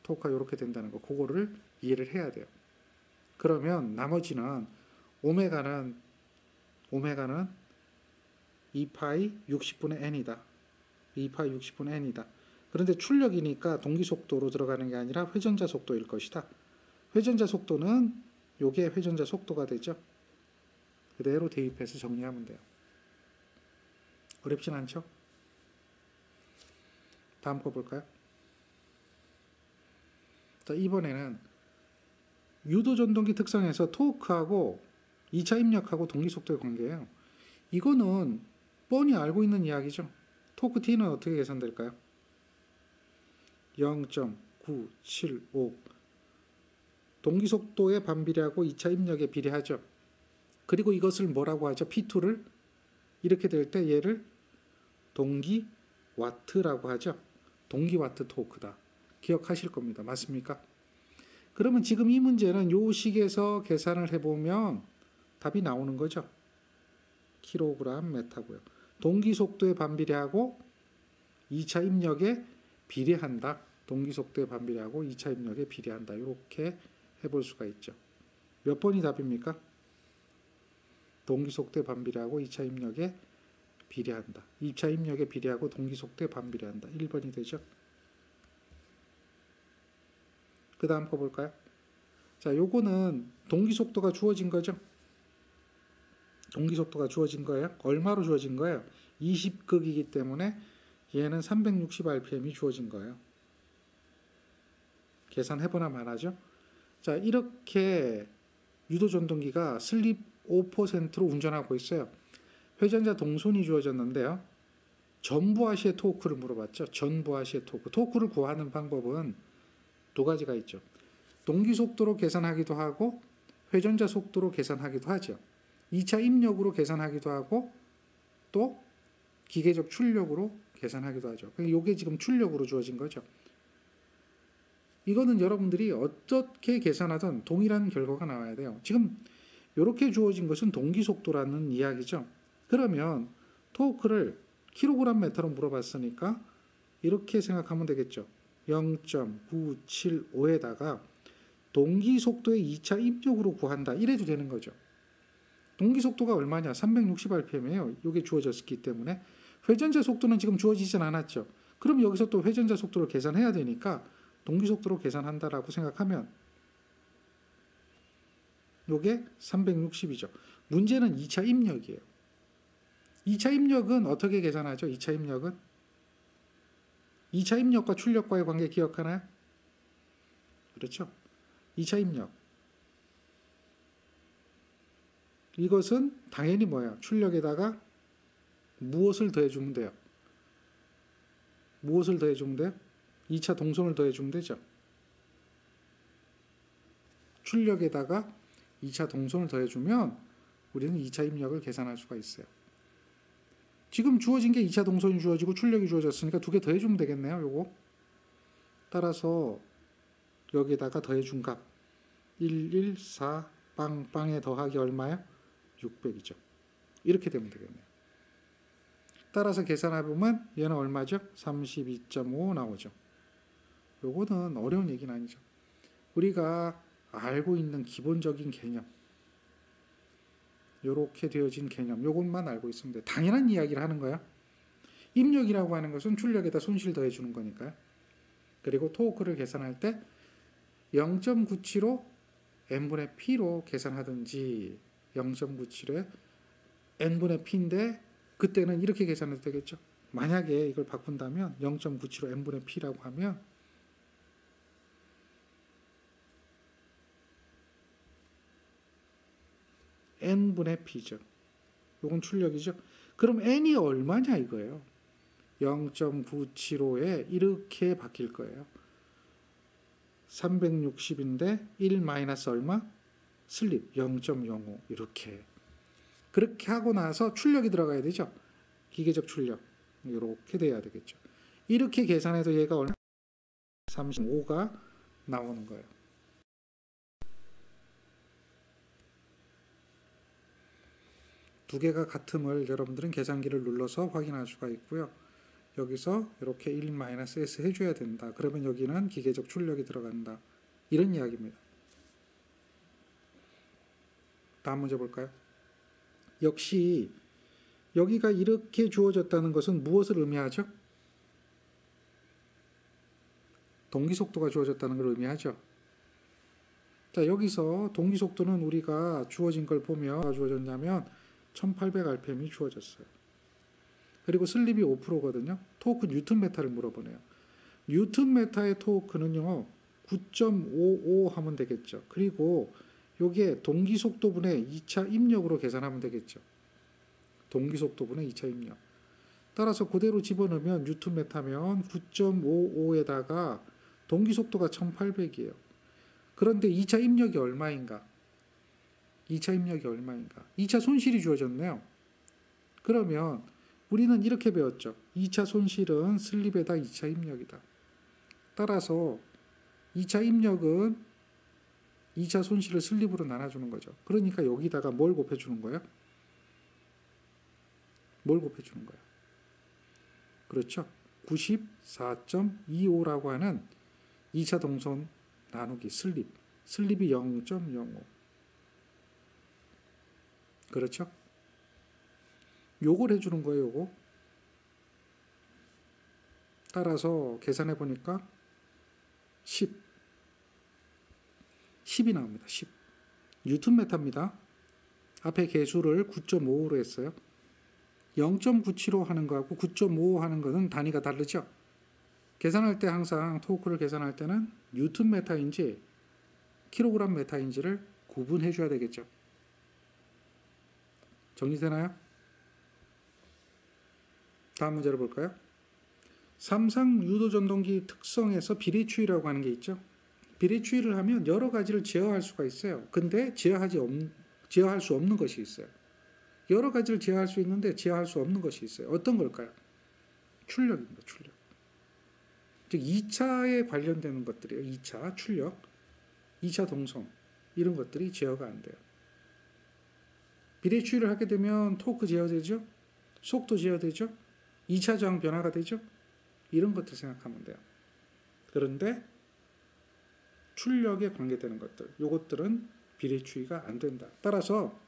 A: 토크가 이렇게 된다는 거. 그거를 이해를 해야 돼요. 그러면 나머지는 오메가는 2파이 60분의 n이다. 2파이 60분의 n이다. 그런데 출력이니까 동기 속도로 들어가는 게 아니라 회전자 속도일 것이다. 회전자 속도는 요게 회전자 속도가 되죠. 그대로 대입해서 정리하면 돼요. 어렵진 않죠? 다음 거 볼까요? 자, 이번에는 유도 전동기 특성에서 토크하고 2차 입력하고 동기 속도의 관계예요. 이거는 뻔히 알고 있는 이야기죠. 토크 T는 어떻게 계산될까요? 0.975 동기 속도에 반비례하고 2차 입력에 비례하죠. 그리고 이것을 뭐라고 하죠? P2를 이렇게 될 때 얘를 동기 와트라고 하죠. 동기 와트 토크다. 기억하실 겁니다. 맞습니까? 그러면 지금 이 문제는 요 식에서 계산을 해보면 답이 나오는 거죠. 킬로그램 메타고요. 동기 속도에 반비례하고 2차 입력에 비례한다. 동기 속도에 반비례하고 2차 입력에 비례한다. 이렇게 해볼 수가 있죠. 몇 번이 답입니까? 동기 속도에 반비례하고 2차 입력에 비례한다. 2차 입력에 비례하고 동기 속도에 반비례한다. 1번이 되죠. 그 다음 거 볼까요? 자, 요거는 동기 속도가 주어진 거죠. 동기 속도가 주어진 거예요. 얼마로 주어진 거예요? 20극이기 때문에 얘는 360rpm이 주어진 거예요. 계산해보나 말하죠. 자, 이렇게 유도전동기가 슬립 5%로 운전하고 있어요. 회전자 동선이 주어졌는데요. 전부하시의 토크를 물어봤죠. 전부하시의 토크. 토크를 구하는 방법은 두 가지가 있죠. 동기 속도로 계산하기도 하고 회전자 속도로 계산하기도 하죠. 2차 입력으로 계산하기도 하고 또 기계적 출력으로 계산하기도 하죠. 이게 지금 출력으로 주어진 거죠. 이거는 여러분들이 어떻게 계산하든 동일한 결과가 나와야 돼요. 지금 이렇게 주어진 것은 동기 속도라는 이야기죠. 그러면 토크를 킬로그램 메타로 물어봤으니까 이렇게 생각하면 되겠죠. 0.975에다가 동기 속도의 2차 입력으로 구한다. 이래도 되는 거죠. 동기 속도가 얼마냐? 360rpm이에요. 이게 주어졌기 때문에 회전자 속도는 지금 주어지진 않았죠. 그럼 여기서 또 회전자 속도를 계산해야 되니까 동기 속도로 계산한다라고 생각하면 이게 360이죠. 문제는 2차 입력이에요. 2차 입력은 어떻게 계산하죠? 2차 입력은 2차 입력과 출력과의 관계 기억하나요? 그렇죠. 2차 입력. 이것은 당연히 뭐예요? 출력에다가 무엇을 더해주면 돼요? 무엇을 더해주면 돼요? 2차 동선을 더해주면 되죠. 출력에다가 2차 동선을 더해주면 우리는 2차 입력을 계산할 수가 있어요. 지금 주어진 게 2차 동선이 주어지고 출력이 주어졌으니까 두 개 더해주면 되겠네요. 요거. 따라서 여기에다가 더해준 값 114 빵빵에 더하기 얼마야? 600이죠. 이렇게 되면 되겠네요. 따라서 계산해보면 얘는 얼마죠? 32.5 나오죠. 요거는 어려운 얘기는 아니죠. 우리가 알고 있는 기본적인 개념, 요렇게 되어진 개념, 요것만 알고 있으면 돼요. 당연한 이야기를 하는 거야. 입력이라고 하는 것은 출력에다 손실 더해주는 거니까요. 그리고 토크를 계산할 때 0.975 n분의 p로 계산하든지 0.97에 n분의 p인데 그때는 이렇게 계산해도 되겠죠. 만약에 이걸 바꾼다면 0.975 n분의 p라고 하면 n분의 p죠. 요건 출력이죠. 그럼 n이 얼마냐 이거예요. 0.975에 이렇게 바뀔 거예요. 360인데 1 마이너스 얼마? 슬립 0.05 이렇게. 그렇게 하고 나서 출력이 들어가야 되죠. 기계적 출력. 이렇게 돼야 되겠죠. 이렇게 계산해도 얘가 얼마? 35가 나오는 거예요. 두 개가 같음을 여러분들은 계산기를 눌러서 확인할 수가 있고요. 여기서 이렇게 1-s 해줘야 된다. 그러면 여기는 기계적 출력이 들어간다. 이런 이야기입니다. 다음 문제 볼까요? 역시 여기가 이렇게 주어졌다는 것은 무엇을 의미하죠? 동기속도가 주어졌다는 걸 의미하죠. 자, 여기서 동기속도는 우리가 주어진 걸 보면 뭐가 주어졌냐면 1800rpm이 주어졌어요. 그리고 슬립이 5%거든요. 토크 뉴턴메타를 물어보네요. 뉴턴메타의 토크는요. 9.55 하면 되겠죠. 그리고 요게 동기속도분의 2차 입력으로 계산하면 되겠죠. 동기속도분의 2차 입력. 따라서 그대로 집어넣으면 뉴턴메타면 9.55에다가 동기속도가 1800이에요. 그런데 2차 입력이 얼마인가? 2차 입력이 얼마인가? 2차 손실이 주어졌네요. 그러면 우리는 이렇게 배웠죠. 2차 손실은 슬립에다 2차 입력이다. 따라서 2차 입력은 2차 손실을 슬립으로 나눠주는 거죠. 그러니까 여기다가 뭘 곱해주는 거예요? 뭘 곱해주는 거예요? 그렇죠. 94.25라고 하는 2차 동선 나누기 슬립. 슬립이 0.05. 그렇죠? 요걸 해주는 거예요. 요거. 따라서 계산해 보니까 10이 나옵니다. 10. 뉴턴메타입니다. 앞에 개수를 9.55로 했어요. 0.975 하는 거하고 9.55 하는 거는 단위가 다르죠. 계산할 때 항상 토크를 계산할 때는 뉴턴메타인지 킬로그램 메타인지를 구분해 줘야 되겠죠. 정리되나요? 다음 문제를 볼까요? 삼상 유도전동기 특성에서 비례추이라고 하는 게 있죠. 비례추이를 하면 여러 가지를 제어할 수가 있어요. 근데 제어할 수 없는 것이 있어요. 여러 가지를 제어할 수 있는데 제어할 수 없는 것이 있어요. 어떤 걸까요? 출력입니다. 출력. 즉 2차에 관련되는 것들이에요. 2차 출력, 2차 동성 이런 것들이 제어가 안 돼요. 비례추이를 하게 되면 토크 제어되죠. 속도 제어되죠. 2차 저항 변화가 되죠. 이런 것들 생각하면 돼요. 그런데 출력에 관계되는 것들, 요것들은 비례추이가 안 된다. 따라서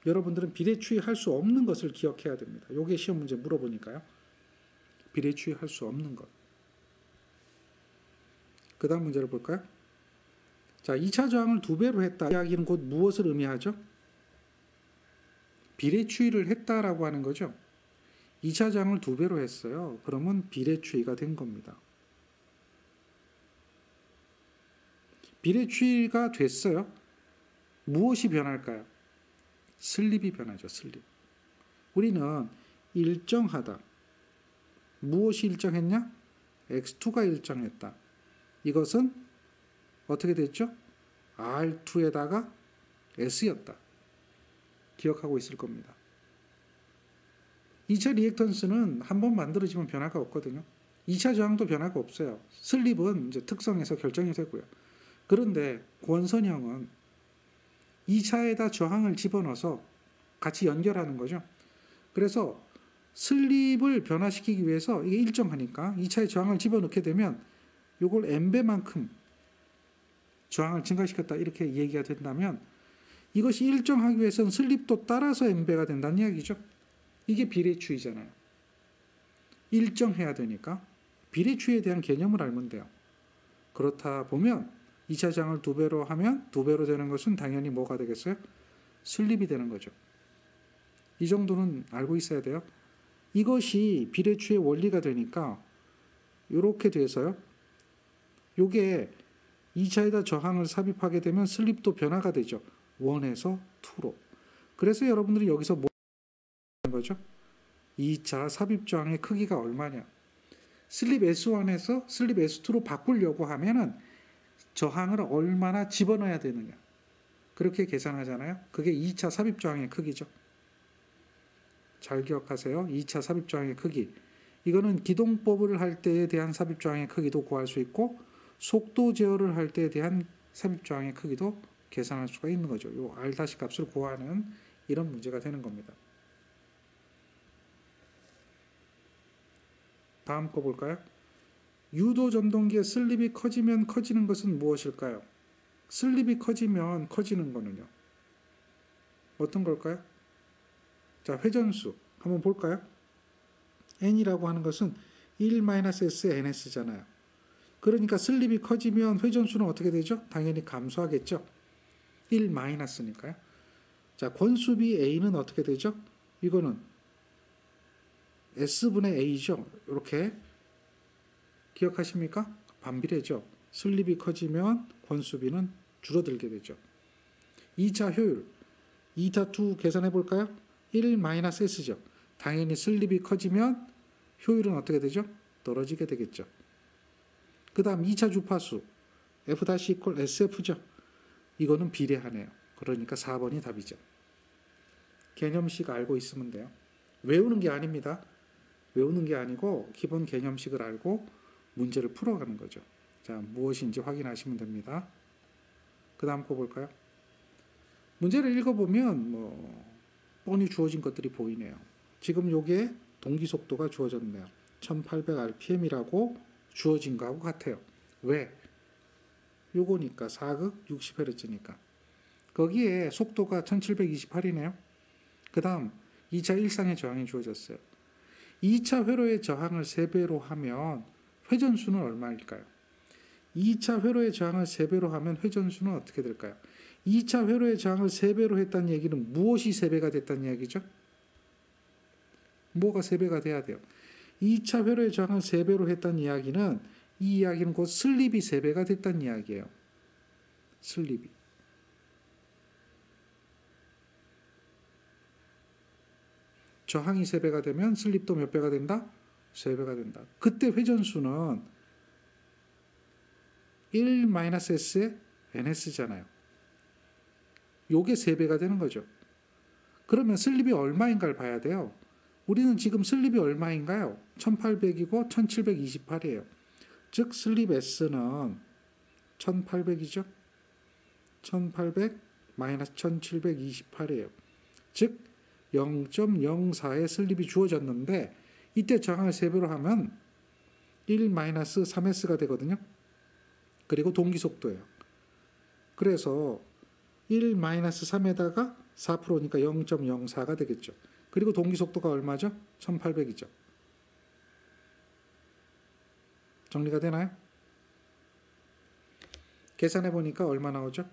A: 여러분들은 비례추이 할 수 없는 것을 기억해야 됩니다. 요게 시험 문제 물어보니까요. 비례추이 할 수 없는 것. 그 다음 문제를 볼까요? 자, 2차 저항을 2배로 했다. 이야기는 곧 무엇을 의미하죠? 비례추이를 했다라고 하는 거죠. 2차 저항을 2배로 했어요. 그러면 비례추이가 된 겁니다. 비례추이가 됐어요. 무엇이 변할까요? 슬립이 변하죠. 슬립. 우리는 일정하다. 무엇이 일정했냐? x2가 일정했다. 이것은 어떻게 됐죠? R2에다가 S였다. 기억하고 있을 겁니다. 2차 리액턴스는 한번 만들어지면 변화가 없거든요. 2차 저항도 변화가 없어요. 슬립은 이제 특성에서 결정이 되고요. 그런데 권선형은 2차에다 저항을 집어넣어서 같이 연결하는 거죠. 그래서 슬립을 변화시키기 위해서 이게 일정하니까 2차에 저항을 집어넣게 되면 이걸 n배만큼 저항을 증가시켰다 이렇게 얘기가 된다면 이것이 일정하기 위해서는 슬립도 따라서 n배가 된다는 이야기죠. 이게 비례추이잖아요. 일정해야 되니까 비례추이에 대한 개념을 알면 돼요. 그렇다 보면 2차 저항을 2배로 하면 2배로 되는 것은 당연히 뭐가 되겠어요? 슬립이 되는 거죠. 이 정도는 알고 있어야 돼요. 이것이 비례추이의 원리가 되니까 이렇게 돼서요. 이게 2차에다 저항을 삽입하게 되면 슬립도 변화가 되죠. 1에서 2로. 그래서 여러분들이 여기서 뭐 하는 거죠? 2차 삽입 저항의 크기가 얼마냐? 슬립 S1에서 슬립 S2로 바꾸려고 하면은 저항을 얼마나 집어넣어야 되느냐? 그렇게 계산하잖아요. 그게 2차 삽입 저항의 크기죠. 잘 기억하세요. 2차 삽입 저항의 크기. 이거는 기동법을 할 때에 대한 삽입 저항의 크기도 구할 수 있고 속도 제어를 할 때에 대한 삽입 저항의 크기도 계산할 수가 있는 거죠. 이 R- 값을 구하는 이런 문제가 되는 겁니다. 다음 거 볼까요? 유도 전동기의 슬립이 커지면 커지는 것은 무엇일까요? 슬립이 커지면 커지는 거는요. 어떤 걸까요? 자, 회전수 한번 볼까요? n이라고 하는 것은 1-s-ns잖아요. 그러니까 슬립이 커지면 회전수는 어떻게 되죠? 당연히 감소하겠죠. 1-니까요. 자, 권수비 A는 어떻게 되죠? 이거는 S분의 A죠. 이렇게 기억하십니까? 반비례죠. 슬립이 커지면 권수비는 줄어들게 되죠. 2차 효율, 2타2 계산해 볼까요? 1-S죠. 당연히 슬립이 커지면 효율은 어떻게 되죠? 떨어지게 되겠죠. 그 다음 2차 주파수, F-SF죠. 이거는 비례하네요. 그러니까 4번이 답이죠. 개념식 알고 있으면 돼요. 외우는 게 아닙니다. 외우는 게 아니고 기본 개념식을 알고 문제를 풀어가는 거죠. 자, 무엇인지 확인하시면 됩니다. 그 다음 거 볼까요? 문제를 읽어보면 뻔히 주어진 것들이 보이네요. 지금 요게 동기속도가 주어졌네요. 1800rpm이라고 주어진 거하고 같아요. 왜? 요거니까 4극 60Hz니까. 거기에 속도가 1728이네요. 그 다음 2차 일상의 저항이 주어졌어요. 2차 회로의 저항을 3배로 하면 회전수는 얼마일까요? 2차 회로의 저항을 3배로 하면 회전수는 어떻게 될까요? 2차 회로의 저항을 3배로 했다는 얘기는 무엇이 3배가 됐다는 이야기죠? 뭐가 3배가 돼야 돼요? 2차 회로의 저항을 3배로 했다는 이야기는 이 이야기는 곧 슬립이 3배가 됐다는 이야기예요. 슬립이. 저항이 3배가 되면 슬립도 몇 배가 된다? 3배가 된다. 그때 회전수는 1-s의 ns잖아요. 요게 3배가 되는 거죠. 그러면 슬립이 얼마인가를 봐야 돼요. 우리는 지금 슬립이 얼마인가요? 1800이고 1728이에요. 즉 슬립 S는 1800이죠. 1800 1728이에요. 즉 0.04의 슬립이 주어졌는데 이때 저항을 3배로 하면 1-3s가 되거든요. 그리고 동기속도예요. 그래서 1-3에다가 4%니까 0.04가 되겠죠. 그리고 동기속도가 얼마죠? 1800이죠. 정리가 되나요? 계산해 보니까 얼마 나오죠?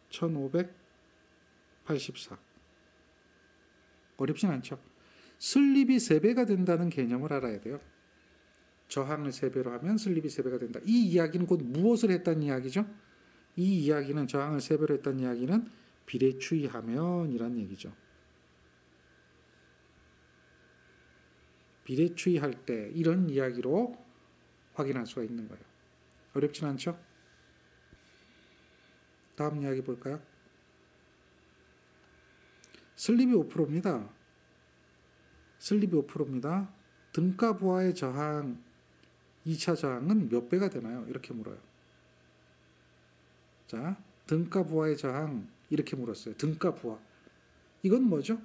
A: 1584. 어렵진 않죠. 슬립이 3배가 된다는 개념을 알아야 돼요. 저항을 3배로 하면 슬립이 3배가 된다. 이 이야기는 곧 무엇을 했다는 이야기죠? 이 이야기는 저항을 3배로 했다는 이야기는 비례추이하면 이란 얘기죠. 비례추이할 때 이런 이야기로 확인할 수가 있는 거예요. 어렵진 않죠? 다음 이야기 볼까요? 슬립이 5%입니다. 슬립이 5%입니다. 등가 부하의 저항, 2차 저항은 몇 배가 되나요? 이렇게 물어요. 자, 등가 부하의 저항 이렇게 물었어요. 등가 부하. 이건 뭐죠?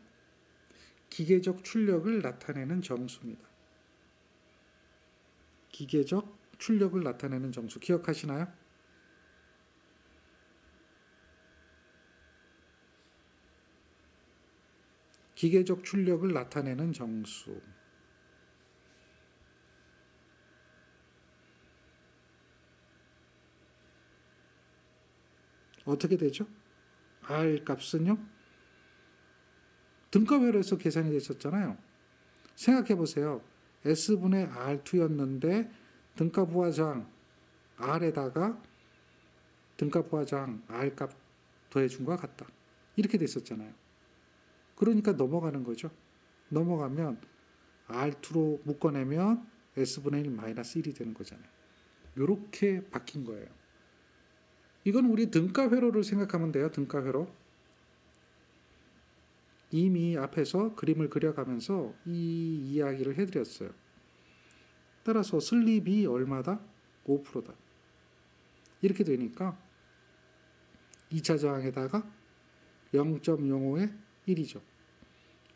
A: 기계적 출력을 나타내는 정수입니다. 기계적 출력을 나타내는 정수. 기억하시나요? 기계적 출력을 나타내는 정수. 어떻게 되죠? R 값은요? 등가회로에서 계산이 됐었잖아요. 생각해 보세요. S분의 R2였는데 등가 부하 저항 R에다가 등가 부하 저항 R 값 더해준 것과 같다. 이렇게 됐었잖아요. 그러니까 넘어가는 거죠. 넘어가면 R2로 묶어내면 S분의 1 마이너스 1이 되는 거잖아요. 이렇게 바뀐 거예요. 이건 우리 등가 회로를 생각하면 돼요. 등가 회로. 이미 앞에서 그림을 그려가면서 이 이야기를 해드렸어요. 따라서 슬립이 얼마다? 5%다. 이렇게 되니까 2차 저항에다가 0.05에 1이죠.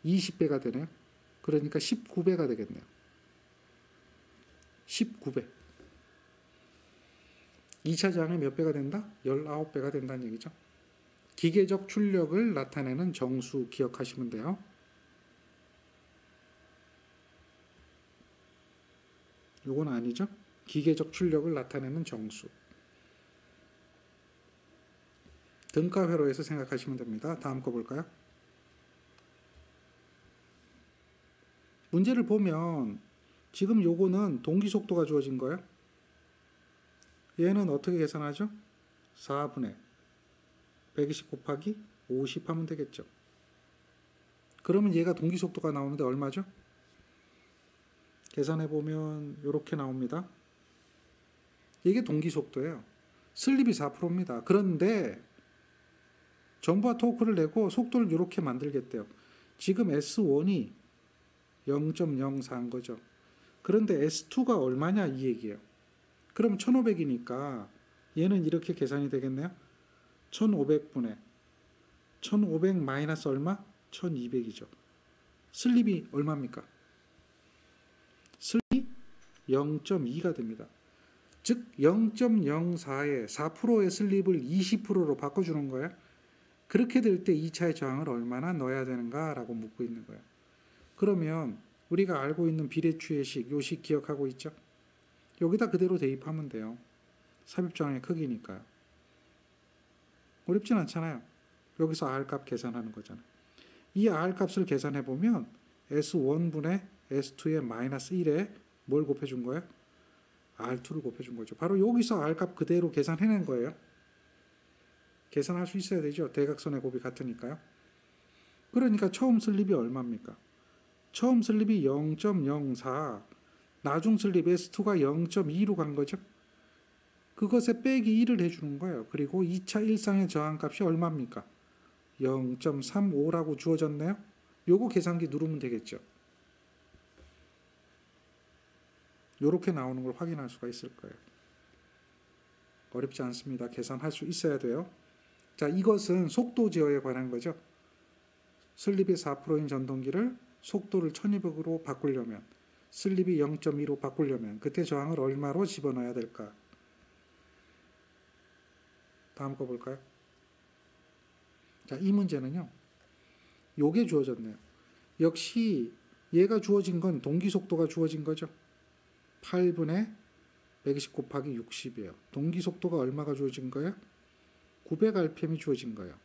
A: 20배가 되네요. 그러니까 19배가 되겠네요. 19배. 2차 저항이 몇 배가 된다? 19배가 된다는 얘기죠. 기계적 출력을 나타내는 정수 기억하시면 돼요. 요건 아니죠. 기계적 출력을 나타내는 정수. 등가 회로에서 생각하시면 됩니다. 다음 거 볼까요? 문제를 보면 지금 요거는 동기 속도가 주어진 거예요. 얘는 어떻게 계산하죠? 4분의 120 곱하기 50 하면 되겠죠. 그러면 얘가 동기 속도가 나오는데 얼마죠? 계산해 보면 이렇게 나옵니다. 이게 동기 속도예요. 슬립이 4%입니다. 그런데 정보와 토크를 내고 속도를 이렇게 만들겠대요. 지금 S1이 0.04인 거죠. 그런데 S2가 얼마냐 이 얘기예요. 그럼 1500이니까 얘는 이렇게 계산이 되겠네요. 1500분의 1500 마이너스 얼마? 1200이죠. 슬립이 얼마입니까? 슬립이 0.2가 됩니다. 즉 0.04에 4%의 슬립을 20%로 바꿔주는 거예요. 그렇게 될 때 2차의 저항을 얼마나 넣어야 되는가 라고 묻고 있는 거예요. 그러면 우리가 알고 있는 비례추의 요식 기억하고 있죠? 여기다 그대로 대입하면 돼요. 삽입저항의 크기니까요. 어렵진 않잖아요. 여기서 R값 계산하는 거잖아요. 이 R값을 계산해보면 S1분의 S2의 마이너스 1에 뭘 곱해준 거예요? R2를 곱해준 거죠. 바로 여기서 R값 그대로 계산해낸 거예요. 계산할 수 있어야 되죠. 대각선의 곱이 같으니까요. 그러니까 처음 슬립이 얼마입니까? 처음 슬립이 0.04, 나중 슬립 S2가 0.2로 간 거죠. 그것에 빼기 1을 해주는 거예요. 그리고 2차 일상의 저항값이 얼마입니까? 0.35라고 주어졌네요. 요거 계산기 누르면 되겠죠. 요렇게 나오는 걸 확인할 수가 있을 거예요. 어렵지 않습니다. 계산할 수 있어야 돼요. 자, 이것은 속도 제어에 관한 거죠. 슬립이 4%인 전동기를 속도를 1200으로 바꾸려면, 슬립이 0.2로 바꾸려면 그때 저항을 얼마로 집어넣어야 될까? 다음 거 볼까요? 자, 이 문제는요. 요게 주어졌네요. 역시 얘가 주어진 건 동기 속도가 주어진 거죠. 8분의 120 곱하기 60이에요. 동기 속도가 얼마가 주어진 거예요? 900rpm이 주어진 거예요.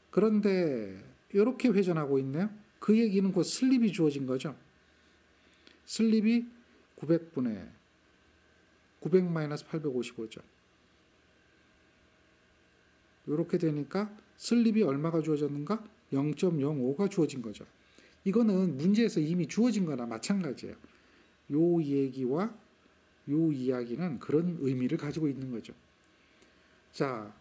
A: 그런데 이렇게 회전하고 있네요. 그 얘기는 곧 슬립이 주어진 거죠. 슬립이 900분의 900-855죠. 이렇게 되니까 슬립이 얼마가 주어졌는가? 0.05가 주어진 거죠. 이거는 문제에서 이미 주어진 거나 마찬가지예요. 요 얘기와 요 이야기는 그런 의미를 가지고 있는 거죠. 자,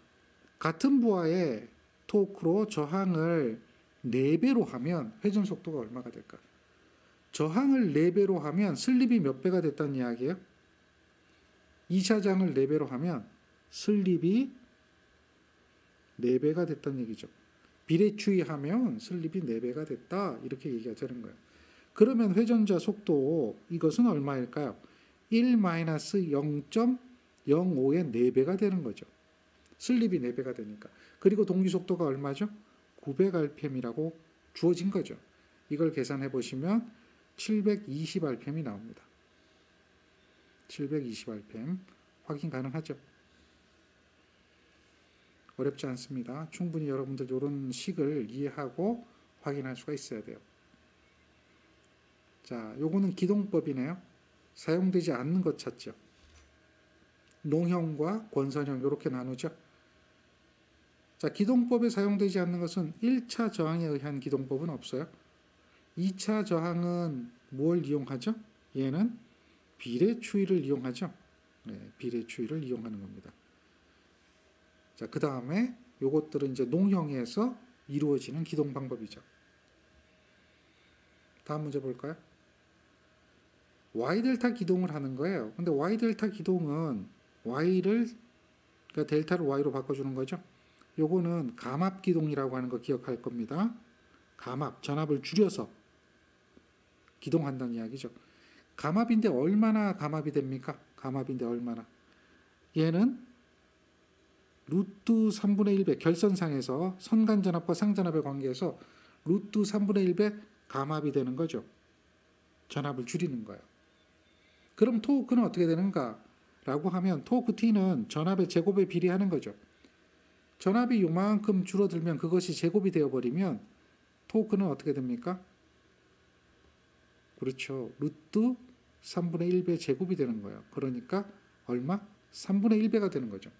A: 같은 부하의 토크로 저항을 4배로 하면 회전 속도가 얼마가 될까? 저항을 4배로 하면 슬립이 몇 배가 됐다는 이야기예요? 2차 저항을 4배로 하면 슬립이 4배가 됐다는 얘기죠. 비례추이하면 슬립이 4배가 됐다 이렇게 얘기가 되는 거예요. 그러면 회전자 속도 이것은 얼마일까요? 1-0.05의 4배가 되는 거죠. 슬립이 4배가 되니까. 그리고 동기 속도가 얼마죠? 900rpm이라고 주어진 거죠. 이걸 계산해 보시면 720rpm이 나옵니다. 720rpm 확인 가능하죠. 어렵지 않습니다. 충분히 여러분들 이런 식을 이해하고 확인할 수가 있어야 돼요. 자, 요거는 기동법이네요. 사용되지 않는 것 찾죠. 농형과 권선형 이렇게 나누죠. 자, 기동법에 사용되지 않는 것은 1차 저항에 의한 기동법은 없어요. 2차 저항은 뭘 이용하죠? 얘는 비례추이를 이용하죠. 네, 비례추이를 이용하는 겁니다. 자, 그 다음에 요것들은 이제 농형에서 이루어지는 기동 방법이죠. 다음 문제 볼까요? Y델타 기동을 하는 거예요. 근데 Y델타 기동은 Y를, 그러니까 델타를 Y로 바꿔주는 거죠. 요거는 감압 기동이라고 하는 거 기억할 겁니다. 감압, 전압을 줄여서 기동한다는 이야기죠. 감압인데 얼마나 감압이 됩니까? 감압인데 얼마나? 얘는 루트 3분의 1배, 결선상에서 선간전압과 상전압의 관계에서 루트 3분의 1배 감압이 되는 거죠. 전압을 줄이는 거예요. 그럼 토크는 어떻게 되는가? 라고 하면 토크 T는 전압의 제곱에 비례하는 거죠. 전압이 요만큼 줄어들면 그것이 제곱이 되어버리면 토크는 어떻게 됩니까? 그렇죠. 루트 3분의 1배 제곱이 되는 거예요. 그러니까 얼마? 3분의 1배가 되는 거죠.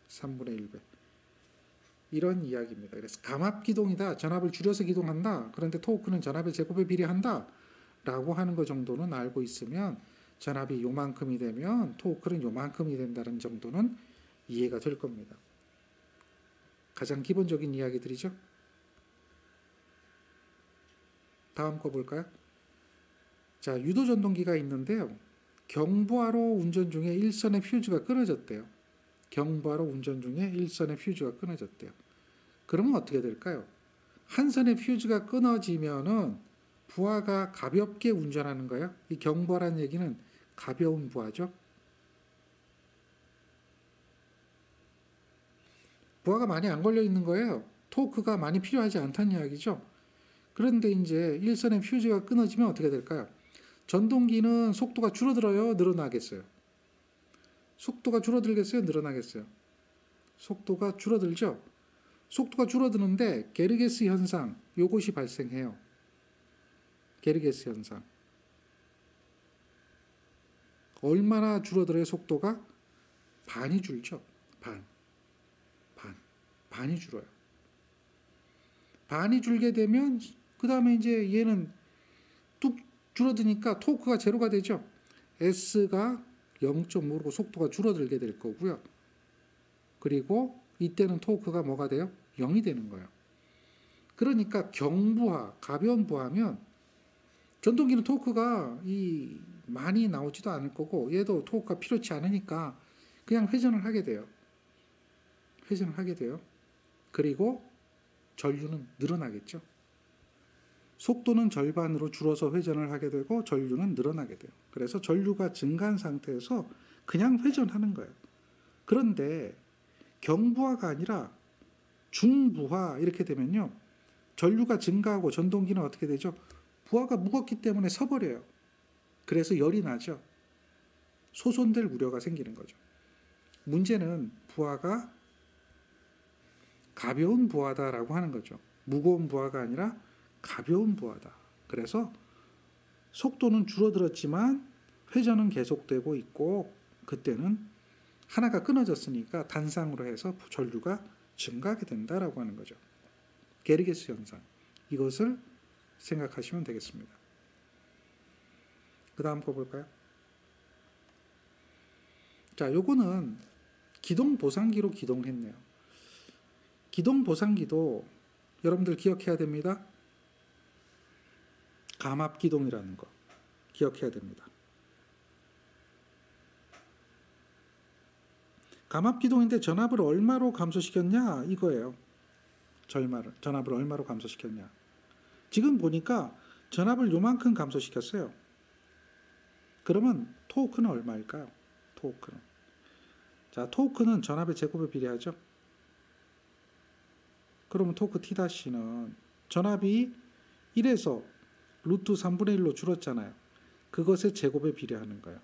A: 3분의 1배. 이런 이야기입니다. 그래서 감압 기동이다. 전압을 줄여서 기동한다. 그런데 토크는 전압의 제곱에 비례한다. 라고 하는 것 정도는 알고 있으면 전압이 요만큼이 되면 토크는 요만큼이 된다는 정도는 이해가 될 겁니다. 가장 기본적인 이야기들이죠. 다음 거 볼까요? 자, 유도전동기가 있는데요. 경부하로 운전 중에 일선의 퓨즈가 끊어졌대요. 경부하로 운전 중에 일선의 퓨즈가 끊어졌대요. 그러면 어떻게 될까요? 한 선의 퓨즈가 끊어지면은 부하가 가볍게 운전하는 거예요. 이 경부하라는 얘기는 가벼운 부하죠. 부하가 많이 안 걸려 있는 거예요. 토크가 많이 필요하지 않다는 이야기죠. 그런데 이제 일선의 퓨즈가 끊어지면 어떻게 될까요? 전동기는 속도가 줄어들어요? 늘어나겠어요? 속도가 줄어들겠어요? 늘어나겠어요? 속도가 줄어들죠? 속도가 줄어드는데 게르게스 현상, 요것이 발생해요. 게르게스 현상. 얼마나 줄어들어요? 속도가? 반이 줄죠. 반이 줄어요. 반이 줄게 되면 그 다음에 이제 얘는 뚝 줄어드니까 토크가 제로가 되죠. S가 0.5로 속도가 줄어들게 될 거고요. 그리고 이때는 토크가 뭐가 돼요? 0이 되는 거예요. 그러니까 경부하, 가벼운 부하면 전동기는 토크가 많이 나오지도 않을 거고 얘도 토크가 필요치 않으니까 그냥 회전을 하게 돼요. 회전을 하게 돼요. 그리고 전류는 늘어나겠죠. 속도는 절반으로 줄어서 회전을 하게 되고 전류는 늘어나게 돼요. 그래서 전류가 증가한 상태에서 그냥 회전하는 거예요. 그런데 경부하가 아니라 중부하 이렇게 되면요. 전류가 증가하고 전동기는 어떻게 되죠? 부하가 무겁기 때문에 서버려요. 그래서 열이 나죠. 소손될 우려가 생기는 거죠. 문제는 부하가 가벼운 부하다라고 하는 거죠. 무거운 부하가 아니라 가벼운 부하다. 그래서 속도는 줄어들었지만 회전은 계속되고 있고 그때는 하나가 끊어졌으니까 단상으로 해서 전류가 증가하게 된다라고 하는 거죠. 게르게스 현상. 이것을 생각하시면 되겠습니다. 그 다음 거 볼까요? 자, 요거는 기동 보상기로 기동했네요. 기동 보상기도 여러분들 기억해야 됩니다. 감압 기동이라는 거 기억해야 됩니다. 감압 기동인데 전압을 얼마로 감소시켰냐 이거예요. 전압을 얼마로 감소시켰냐. 지금 보니까 전압을 요만큼 감소시켰어요. 그러면 토크는 얼마일까요? 토크는. 자, 토크는 전압의 제곱에 비례하죠. 그러면 토크 T-는 전압이 1에서 루트 3분의 1로 줄었잖아요. 그것의 제곱에 비례하는 거예요.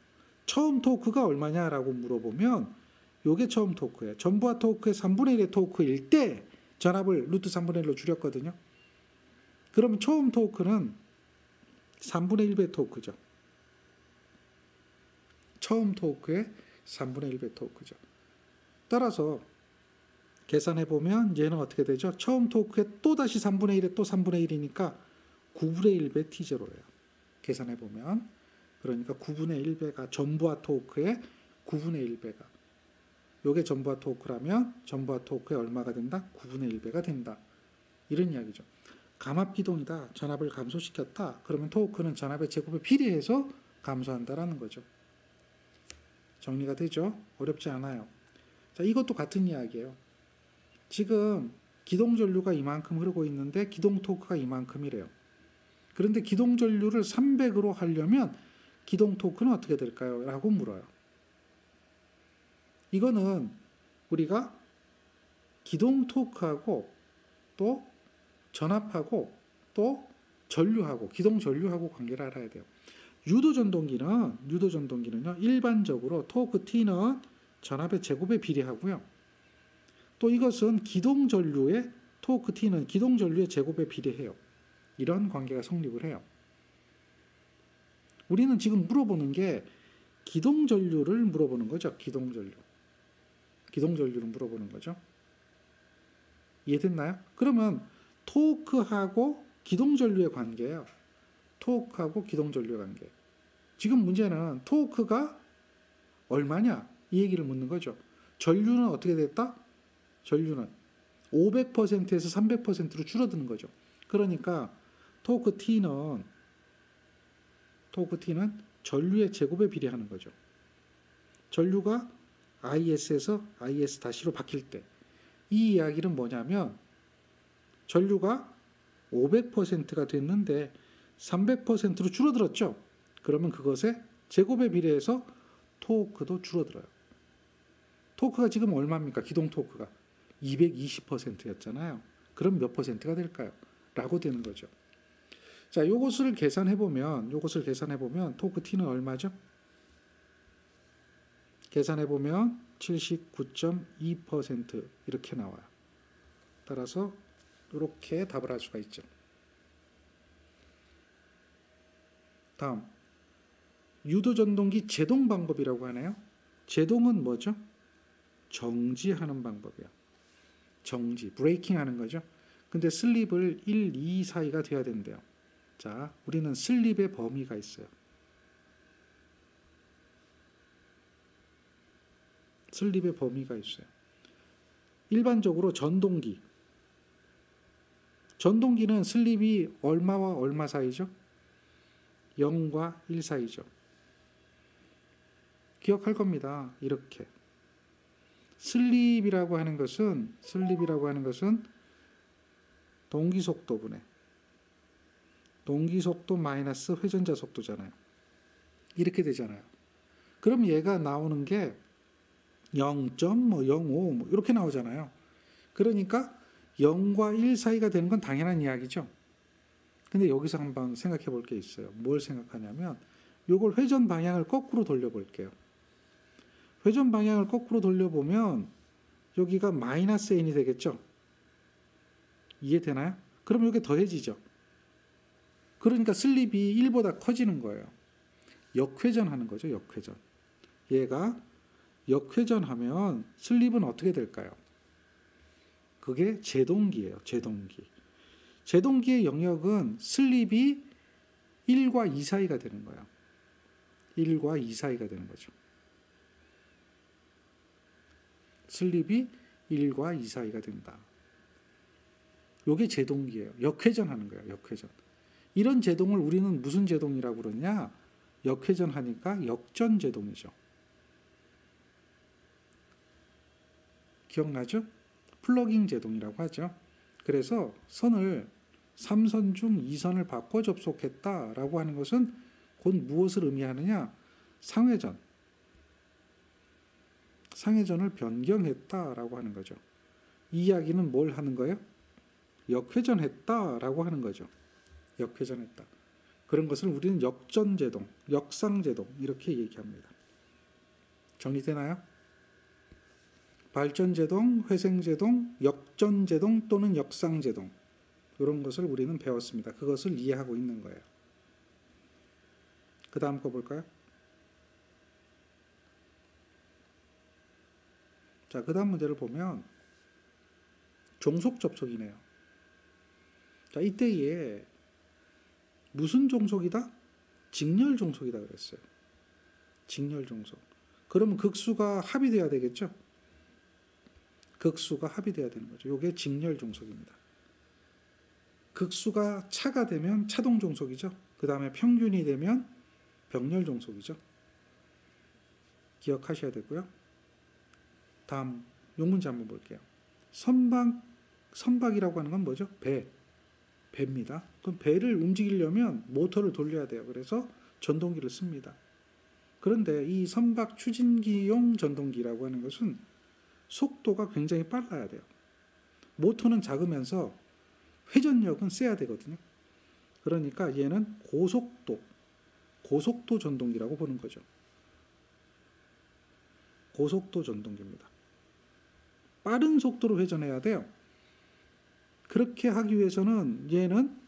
A: 처음 토크가 얼마냐라고 물어보면 요게 처음 토크예요. 전부하 토크의 3분의 1의 토크일 때 전압을 루트 3분의 1로 줄였거든요. 그러면 처음 토크는 3분의 1배 토크죠. 처음 토크의 3분의 1배 토크죠. 따라서 계산해 보면 얘는 어떻게 되죠? 처음 토크에 또 다시 3분의 1에 또 3분의 1이니까 9분의 1배 T0예요. 계산해 보면 그러니까 9분의 1배가 전부하 토크의 9분의 1배가 요게 전부하 토크라면 전부하 토크의 얼마가 된다? 9분의 1배가 된다. 이런 이야기죠. 감압기동이다. 전압을 감소시켰다. 그러면 토크는 전압의 제곱에 비례해서 감소한다라는 거죠. 정리가 되죠? 어렵지 않아요. 자, 이것도 같은 이야기예요. 지금 기동 전류가 이만큼 흐르고 있는데 기동 토크가 이만큼이래요. 그런데 기동 전류를 300으로 하려면 기동 토크는 어떻게 될까요? 라고 물어요. 이거는 우리가 기동 토크하고 또 전압하고 또 전류하고 기동 전류하고 관계를 알아야 돼요. 유도 전동기는요. 일반적으로 토크 T는 전압의 제곱에 비례하고요. 또 이것은 기동 전류의 토크 T는 기동 전류의 제곱에 비례해요. 이런 관계가 성립을 해요. 우리는 지금 물어보는 게 기동 전류를 물어보는 거죠. 기동 전류를 물어보는 거죠. 이해됐나요? 그러면 토크하고 기동 전류의 관계예요. 토크하고 기동 전류의 관계. 지금 문제는 토크가 얼마냐? 이 얘기를 묻는 거죠. 전류는 어떻게 됐다? 전류는 500%에서 300%로 줄어드는 거죠. 그러니까 토크 T는 전류의 제곱에 비례하는 거죠. 전류가 IS에서 IS-로 바뀔 때 이 이야기는 뭐냐면 전류가 500%가 됐는데 300%로 줄어들었죠. 그러면 그것의 제곱에 비례해서 토크도 줄어들어요. 토크가 지금 얼마입니까? 기동 토크가 220%였잖아요. 그럼 몇 퍼센트가 될까요? 라고 되는 거죠. 자, 요것을 계산해 보면 토크 T는 얼마죠? 계산해 보면 79.2% 이렇게 나와요. 따라서 이렇게 답을 할 수가 있죠. 다음 유도 전동기 제동 방법이라고 하네요. 제동은 뭐죠? 정지하는 방법이야. 정지, 브레이킹 하는 거죠. 근데 슬립을 1, 2 사이가 돼야 된대요. 자, 우리는 슬립의 범위가 있어요. 슬립의 범위가 있어요. 일반적으로 전동기는 슬립이 얼마와 얼마 사이죠? 0과 1 사이죠. 기억할 겁니다. 이렇게. 슬립이라고 하는 것은 동기속도분의 동기속도 마이너스 회전자 속도잖아요. 이렇게 되잖아요. 그럼 얘가 나오는 게 0.05 이렇게 나오잖아요. 그러니까 0과 1 사이가 되는 건 당연한 이야기죠. 근데 여기서 한번 생각해 볼 게 있어요. 뭘 생각하냐면 이걸 회전 방향을 거꾸로 돌려볼게요. 회전 방향을 거꾸로 돌려보면 여기가 마이너스 n이 되겠죠. 이해되나요? 그럼 이게 더해지죠. 그러니까 슬립이 1보다 커지는 거예요. 역회전하는 거죠. 역회전. 얘가 역회전하면 슬립은 어떻게 될까요? 그게 제동기예요. 제동기의 영역은 슬립이 1과 2 사이가 되는 거예요. 1과 2 사이가 되는 거죠. 슬립이 1과 2 사이가 된다. 이게 제동기예요. 역회전하는 거예요. 역회전. 이런 제동을 우리는 무슨 제동이라고 그러냐? 역회전하니까 역전제동이죠. 기억나죠? 플러깅 제동이라고 하죠. 그래서 선을 3선 중 2선을 바꿔 접속했다라고 하는 것은 곧 무엇을 의미하느냐? 상회전을 변경했다라고 하는 거죠. 이 이야기는 뭘 하는 거예요? 역회전했다라고 하는 거죠. 역회전했다. 그런 것을 우리는 역전제동, 역상제동 이렇게 얘기합니다. 정리되나요? 발전제동, 회생제동, 역전제동 또는 역상제동 이런 것을 우리는 배웠습니다. 그것을 이해하고 있는 거예요. 그 다음 거 볼까요? 자, 그 다음 문제를 보면 종속 접속이네요. 자, 이때에 무슨 종속이다? 직렬 종속이다 그랬어요. 직렬 종속. 그러면 극수가 합의돼야 되겠죠? 극수가 합의돼야 되는 거죠. 이게 직렬 종속입니다. 극수가 차가 되면 차동 종속이죠. 그 다음에 평균이 되면 병렬 종속이죠. 기억하셔야 되고요. 다음 용문제 한번 볼게요. 선박이라고 하는 건 뭐죠? 배입니다. 그럼 배를 움직이려면 모터를 돌려야 돼요. 그래서 전동기를 씁니다. 그런데 이 선박 추진기용 전동기라고 하는 것은 속도가 굉장히 빨라야 돼요. 모터는 작으면서 회전력은 세야 되거든요. 그러니까 얘는 고속도 전동기라고 보는 거죠. 고속도 전동기입니다. 빠른 속도로 회전해야 돼요. 그렇게 하기 위해서는 얘는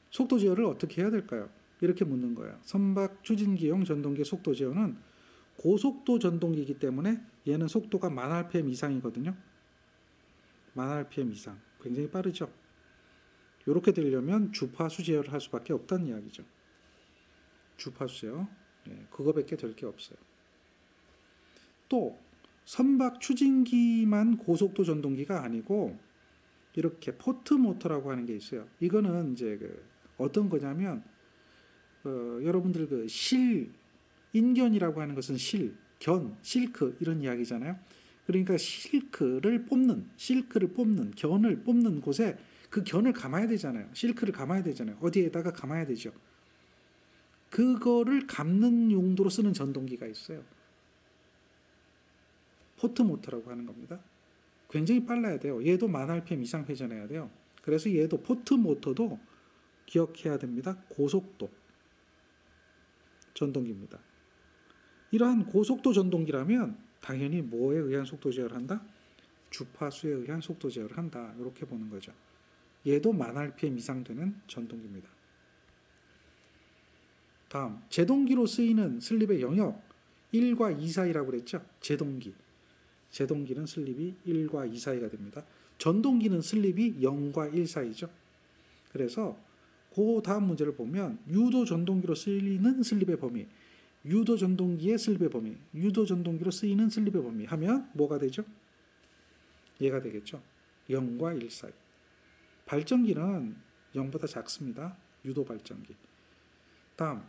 A: 속도 제어를 어떻게 해야 될까요? 이렇게 묻는 거예요. 선박 추진기용 전동기 속도 제어는 고속도 전동기이기 때문에 얘는 속도가 1000rpm 이상이거든요. 1000rpm 이상. 굉장히 빠르죠. 이렇게 되려면 주파수 제어를 할 수밖에 없다는 이야기죠. 주파수 제어. 그거밖에 될 게 없어요. 또 선박 추진기만 고속도 전동기가 아니고 이렇게 포트 모터라고 하는 게 있어요. 이거는 이제 어떤 거냐면 여러분들 인견이라고 하는 것은 실크 이런 이야기잖아요. 그러니까 실크를 뽑는 견을 뽑는 곳에 그 견을 감아야 되잖아요. 실크를 감아야 되잖아요. 어디에다가 감아야 되죠. 그거를 감는 용도로 쓰는 전동기가 있어요. 포트 모터라고 하는 겁니다. 굉장히 빨라야 돼요. 얘도 1000rpm 이상 회전해야 돼요. 그래서 얘도 포트 모터도 기억해야 됩니다. 고속도 전동기입니다. 이러한 고속도 전동기라면 당연히 뭐에 의한 속도 제어를 한다? 주파수에 의한 속도 제어를 한다. 이렇게 보는 거죠. 얘도 1000rpm 이상 되는 전동기입니다. 다음, 제동기로 쓰이는 슬립의 영역 1과 2 사이라고 그랬죠? 제동기는 슬립이 1과 2 사이가 됩니다. 전동기는 슬립이 0과 1 사이죠. 그래서 그 다음 문제를 보면 유도 전동기로 쓰이는 슬립의 범위, 유도 전동기의 슬립의 범위, 유도 전동기로 쓰이는 슬립의 범위 하면 뭐가 되죠? 얘가 되겠죠. 0과 1 사이. 발전기는 0보다 작습니다. 유도 발전기. 다음,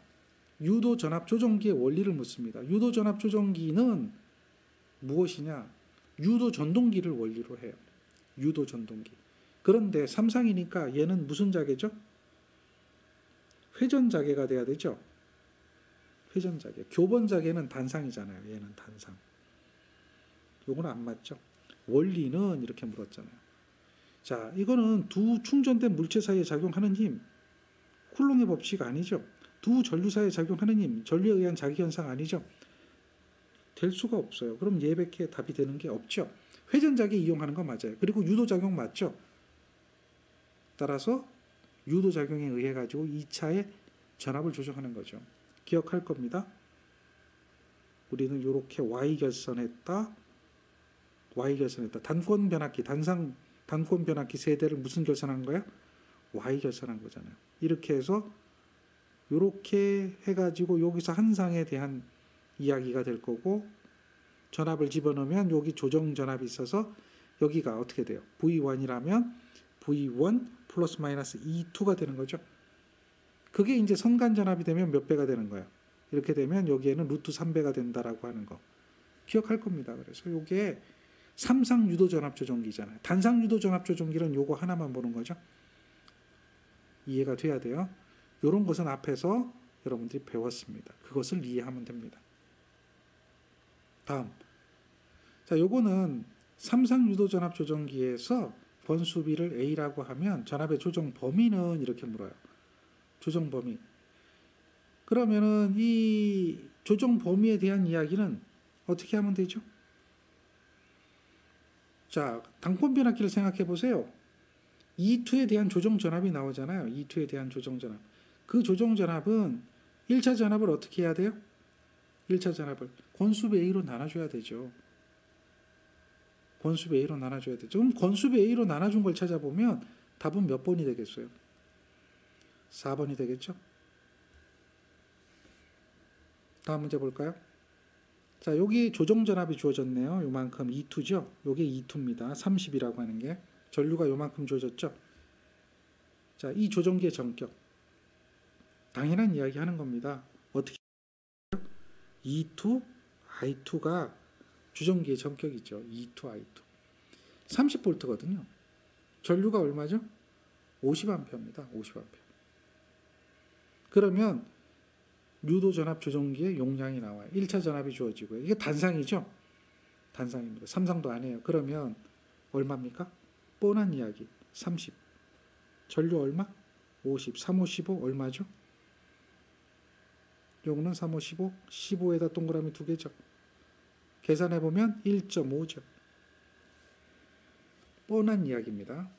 A: 유도 전압 조정기의 원리를 묻습니다. 유도 전압 조정기는 무엇이냐? 유도 전동기를 원리로 해요. 유도 전동기. 그런데 삼상이니까 얘는 무슨 자개죠? 회전 자개가 돼야 되죠. 회전 자개. 교번 자개는 단상이잖아요. 얘는 단상. 요거는 안 맞죠. 원리는 이렇게 물었잖아요. 자, 이거는 두 충전된 물체 사이에 작용하는 힘, 쿨롱의 법칙 아니죠. 두 전류 사이에 작용하는 힘, 전류에 의한 자기현상 아니죠. 될 수가 없어요. 그럼 얘밖에 답이 되는 게 없죠. 회전자기 이용하는 거 맞아요. 그리고 유도작용 맞죠. 따라서 유도작용에 의해 가지고 2차의 전압을 조정하는 거죠. 기억할 겁니다. 우리는 이렇게 Y결선했다. 단권 변압기 세대를 무슨 결선한 거예요? Y결선한 거잖아요. 이렇게 해서 이렇게 해가지고 여기서 한 상에 대한 이야기가 될 거고, 전압을 집어넣으면 여기 조정 전압이 있어서 여기가 어떻게 돼요? V1이라면 V1 플러스 마이너스 E2가 되는 거죠. 그게 이제 선간 전압이 되면 몇 배가 되는 거예요? 이렇게 되면 여기에는 루트 3배가 된다라고 하는 거 기억할 겁니다. 그래서 이게 삼상 유도 전압 조정기잖아요. 단상 유도 전압 조정기는 요거 하나만 보는 거죠. 이해가 돼야 돼요. 이런 것은 앞에서 여러분들이 배웠습니다. 그것을 이해하면 됩니다. 다음, 자, 요거는 삼상 유도 전압 조정기에서 번수비를 A라고 하면 전압의 조정 범위는 이렇게 물어요. 조정 범위. 그러면은 이 조정 범위에 대한 이야기는 어떻게 하면 되죠? 자, 단권 변압기를 생각해 보세요. E2에 대한 조정 전압이 나오잖아요. E2에 대한 조정 전압. 그 조정 전압은 1차 전압을 어떻게 해야 돼요? 1차 전압을 권수비 A로 나눠줘야 되죠. 권수배 A로 나눠줘야 되죠. 그럼 권수배 A로 나눠준 걸 찾아보면 답은 몇 번이 되겠어요? 4번이 되겠죠. 다음 문제 볼까요? 자, 여기 조정전압이 주어졌네요. 요만큼 E2죠. 요게 E2입니다. 30이라고 하는 게. 전류가 요만큼 주어졌죠. 자, 이 조정기의 전격. 당연한 이야기 하는 겁니다. 어떻게 E2, I2가 주정기의 전격이죠. E2, I2. 30V거든요. 전류가 얼마죠? 50A입니다. 50A. 그러면 유도 전압 조정기의 용량이 나와요. 1차 전압이 주어지고요. 이게 단상이죠? 단상입니다. 삼상도 아니에요. 그러면 얼마입니까? 뻔한 이야기. 30. 전류 얼마? 50. 3, 5, 15 얼마죠? 요거는 3, 5, 15. 15에다 동그라미 2개죠. 계산해보면 1.5죠. 뻔한 이야기입니다.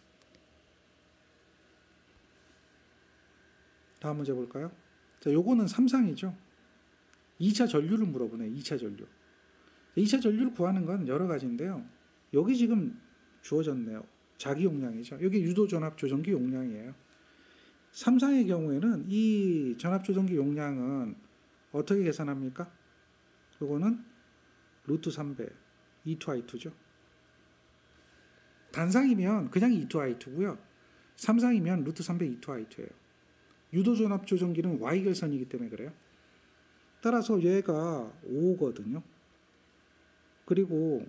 A: 다음 문제 볼까요? 자, 요거는 삼상이죠. 2차 전류를 물어보네. 2차 전류. 2차 전류를 구하는 건 여러 가지인데요. 여기 지금 주어졌네요. 자기 용량이죠. 여기 유도 전압 조정기 용량이에요. 삼상의 경우에는 이 전압 조정기 용량은 어떻게 계산합니까? 요거는 루트 3배 E2I2죠. 단상이면 그냥 E2I2고요. 삼상이면 루트 3배 E2I2예요. 유도전압 조정기는 Y결선이기 때문에 그래요. 따라서 얘가 5거든요. 그리고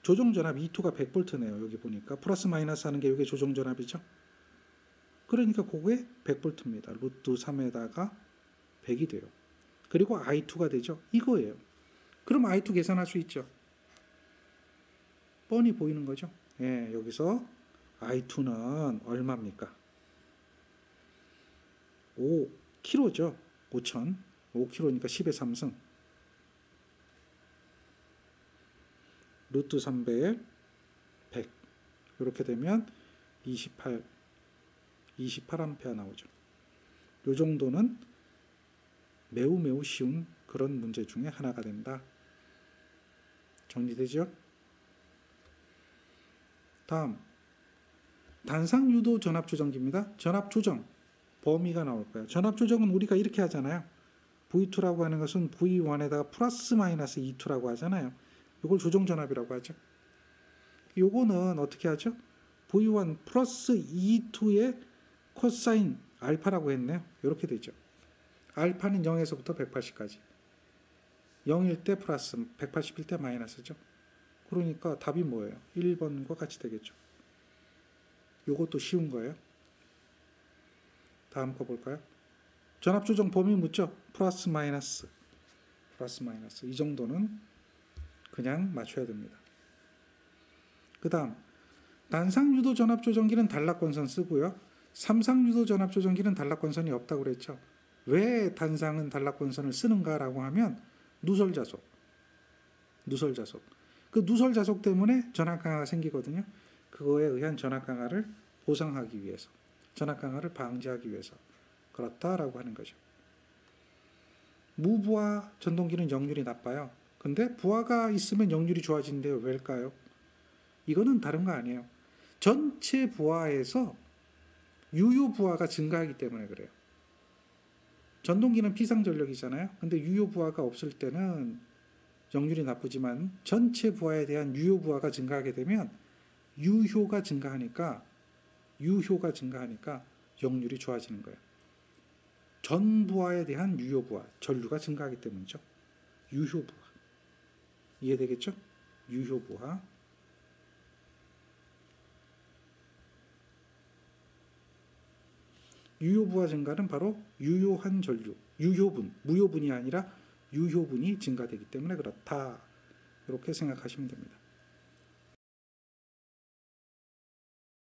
A: 조정전압 E2가 100V네요. 여기 보니까 플러스 마이너스 하는 게 이게 조정전압이죠. 그러니까 그게 100V입니다. 루트 3에다가 100이 돼요. 그리고 I2가 되죠. 이거예요. 그럼 I2 계산할 수 있죠. 뻔히 보이는 거죠. 예, 여기서 I2는 얼마입니까? 5kg죠. 5,000. 5kg니까 10의 3승. 루트 3배에 100. 이렇게 되면 28A 나오죠. 이 정도는 매우 쉬운 그런 문제 중에 하나가 된다. 정리되죠? 다음 단상 유도 전압 조정기입니다. 전압 조정 범위가 나올 거예요. 전압 조정은 우리가 이렇게 하잖아요. V2라고 하는 것은 V1에다가 플러스 마이너스 E2라고 하잖아요. 이걸 조정 전압이라고 하죠. 요거는 어떻게 하죠? V1 플러스 E2의 코사인 알파라고 했네요. 이렇게 되죠. 알파는 0에서부터 180까지. 0일 때 플러스, 180일 때 마이너스죠. 그러니까 답이 뭐예요? 1번과 같이 되겠죠. 요것도 쉬운 거예요. 다음 거 볼까요? 전압 조정 범위 묻죠? 플러스 마이너스. 플러스 마이너스. 이 정도는 그냥 맞춰야 됩니다. 그 다음 단상 유도 전압 조정기는 단락권선 쓰고요. 삼상 유도 전압 조정기는 단락권선이 없다고 그랬죠. 왜 단상은 단락권선을 쓰는가라고 하면 누설자속. 그 누설자속 때문에 전압 강화가 생기거든요. 그거에 의한 전압 강화를 보상하기 위해서, 전압 강화를 방지하기 위해서 그렇다라고 하는 거죠. 무부하 전동기는 역률이 나빠요. 근데 부하가 있으면 역률이 좋아진대요. 왜일까요? 이거는 다른 거 아니에요. 전체 부하에서 유효 부하가 증가하기 때문에 그래요. 전동기는 피상전력이잖아요. 근데 유효 부하가 없을 때는 역률이 나쁘지만 전체 부하에 대한 유효 부하가 증가하게 되면 유효가 증가하니까 역률이 좋아지는 거예요. 전 부하에 대한 유효 부하, 전류가 증가하기 때문이죠. 유효 부하. 이해되겠죠? 유효 부하. 유효 부하 증가는 바로 유효한 전류, 유효분, 무효분이 아니라 유효분이 증가되기 때문에 그렇다. 이렇게 생각하시면 됩니다.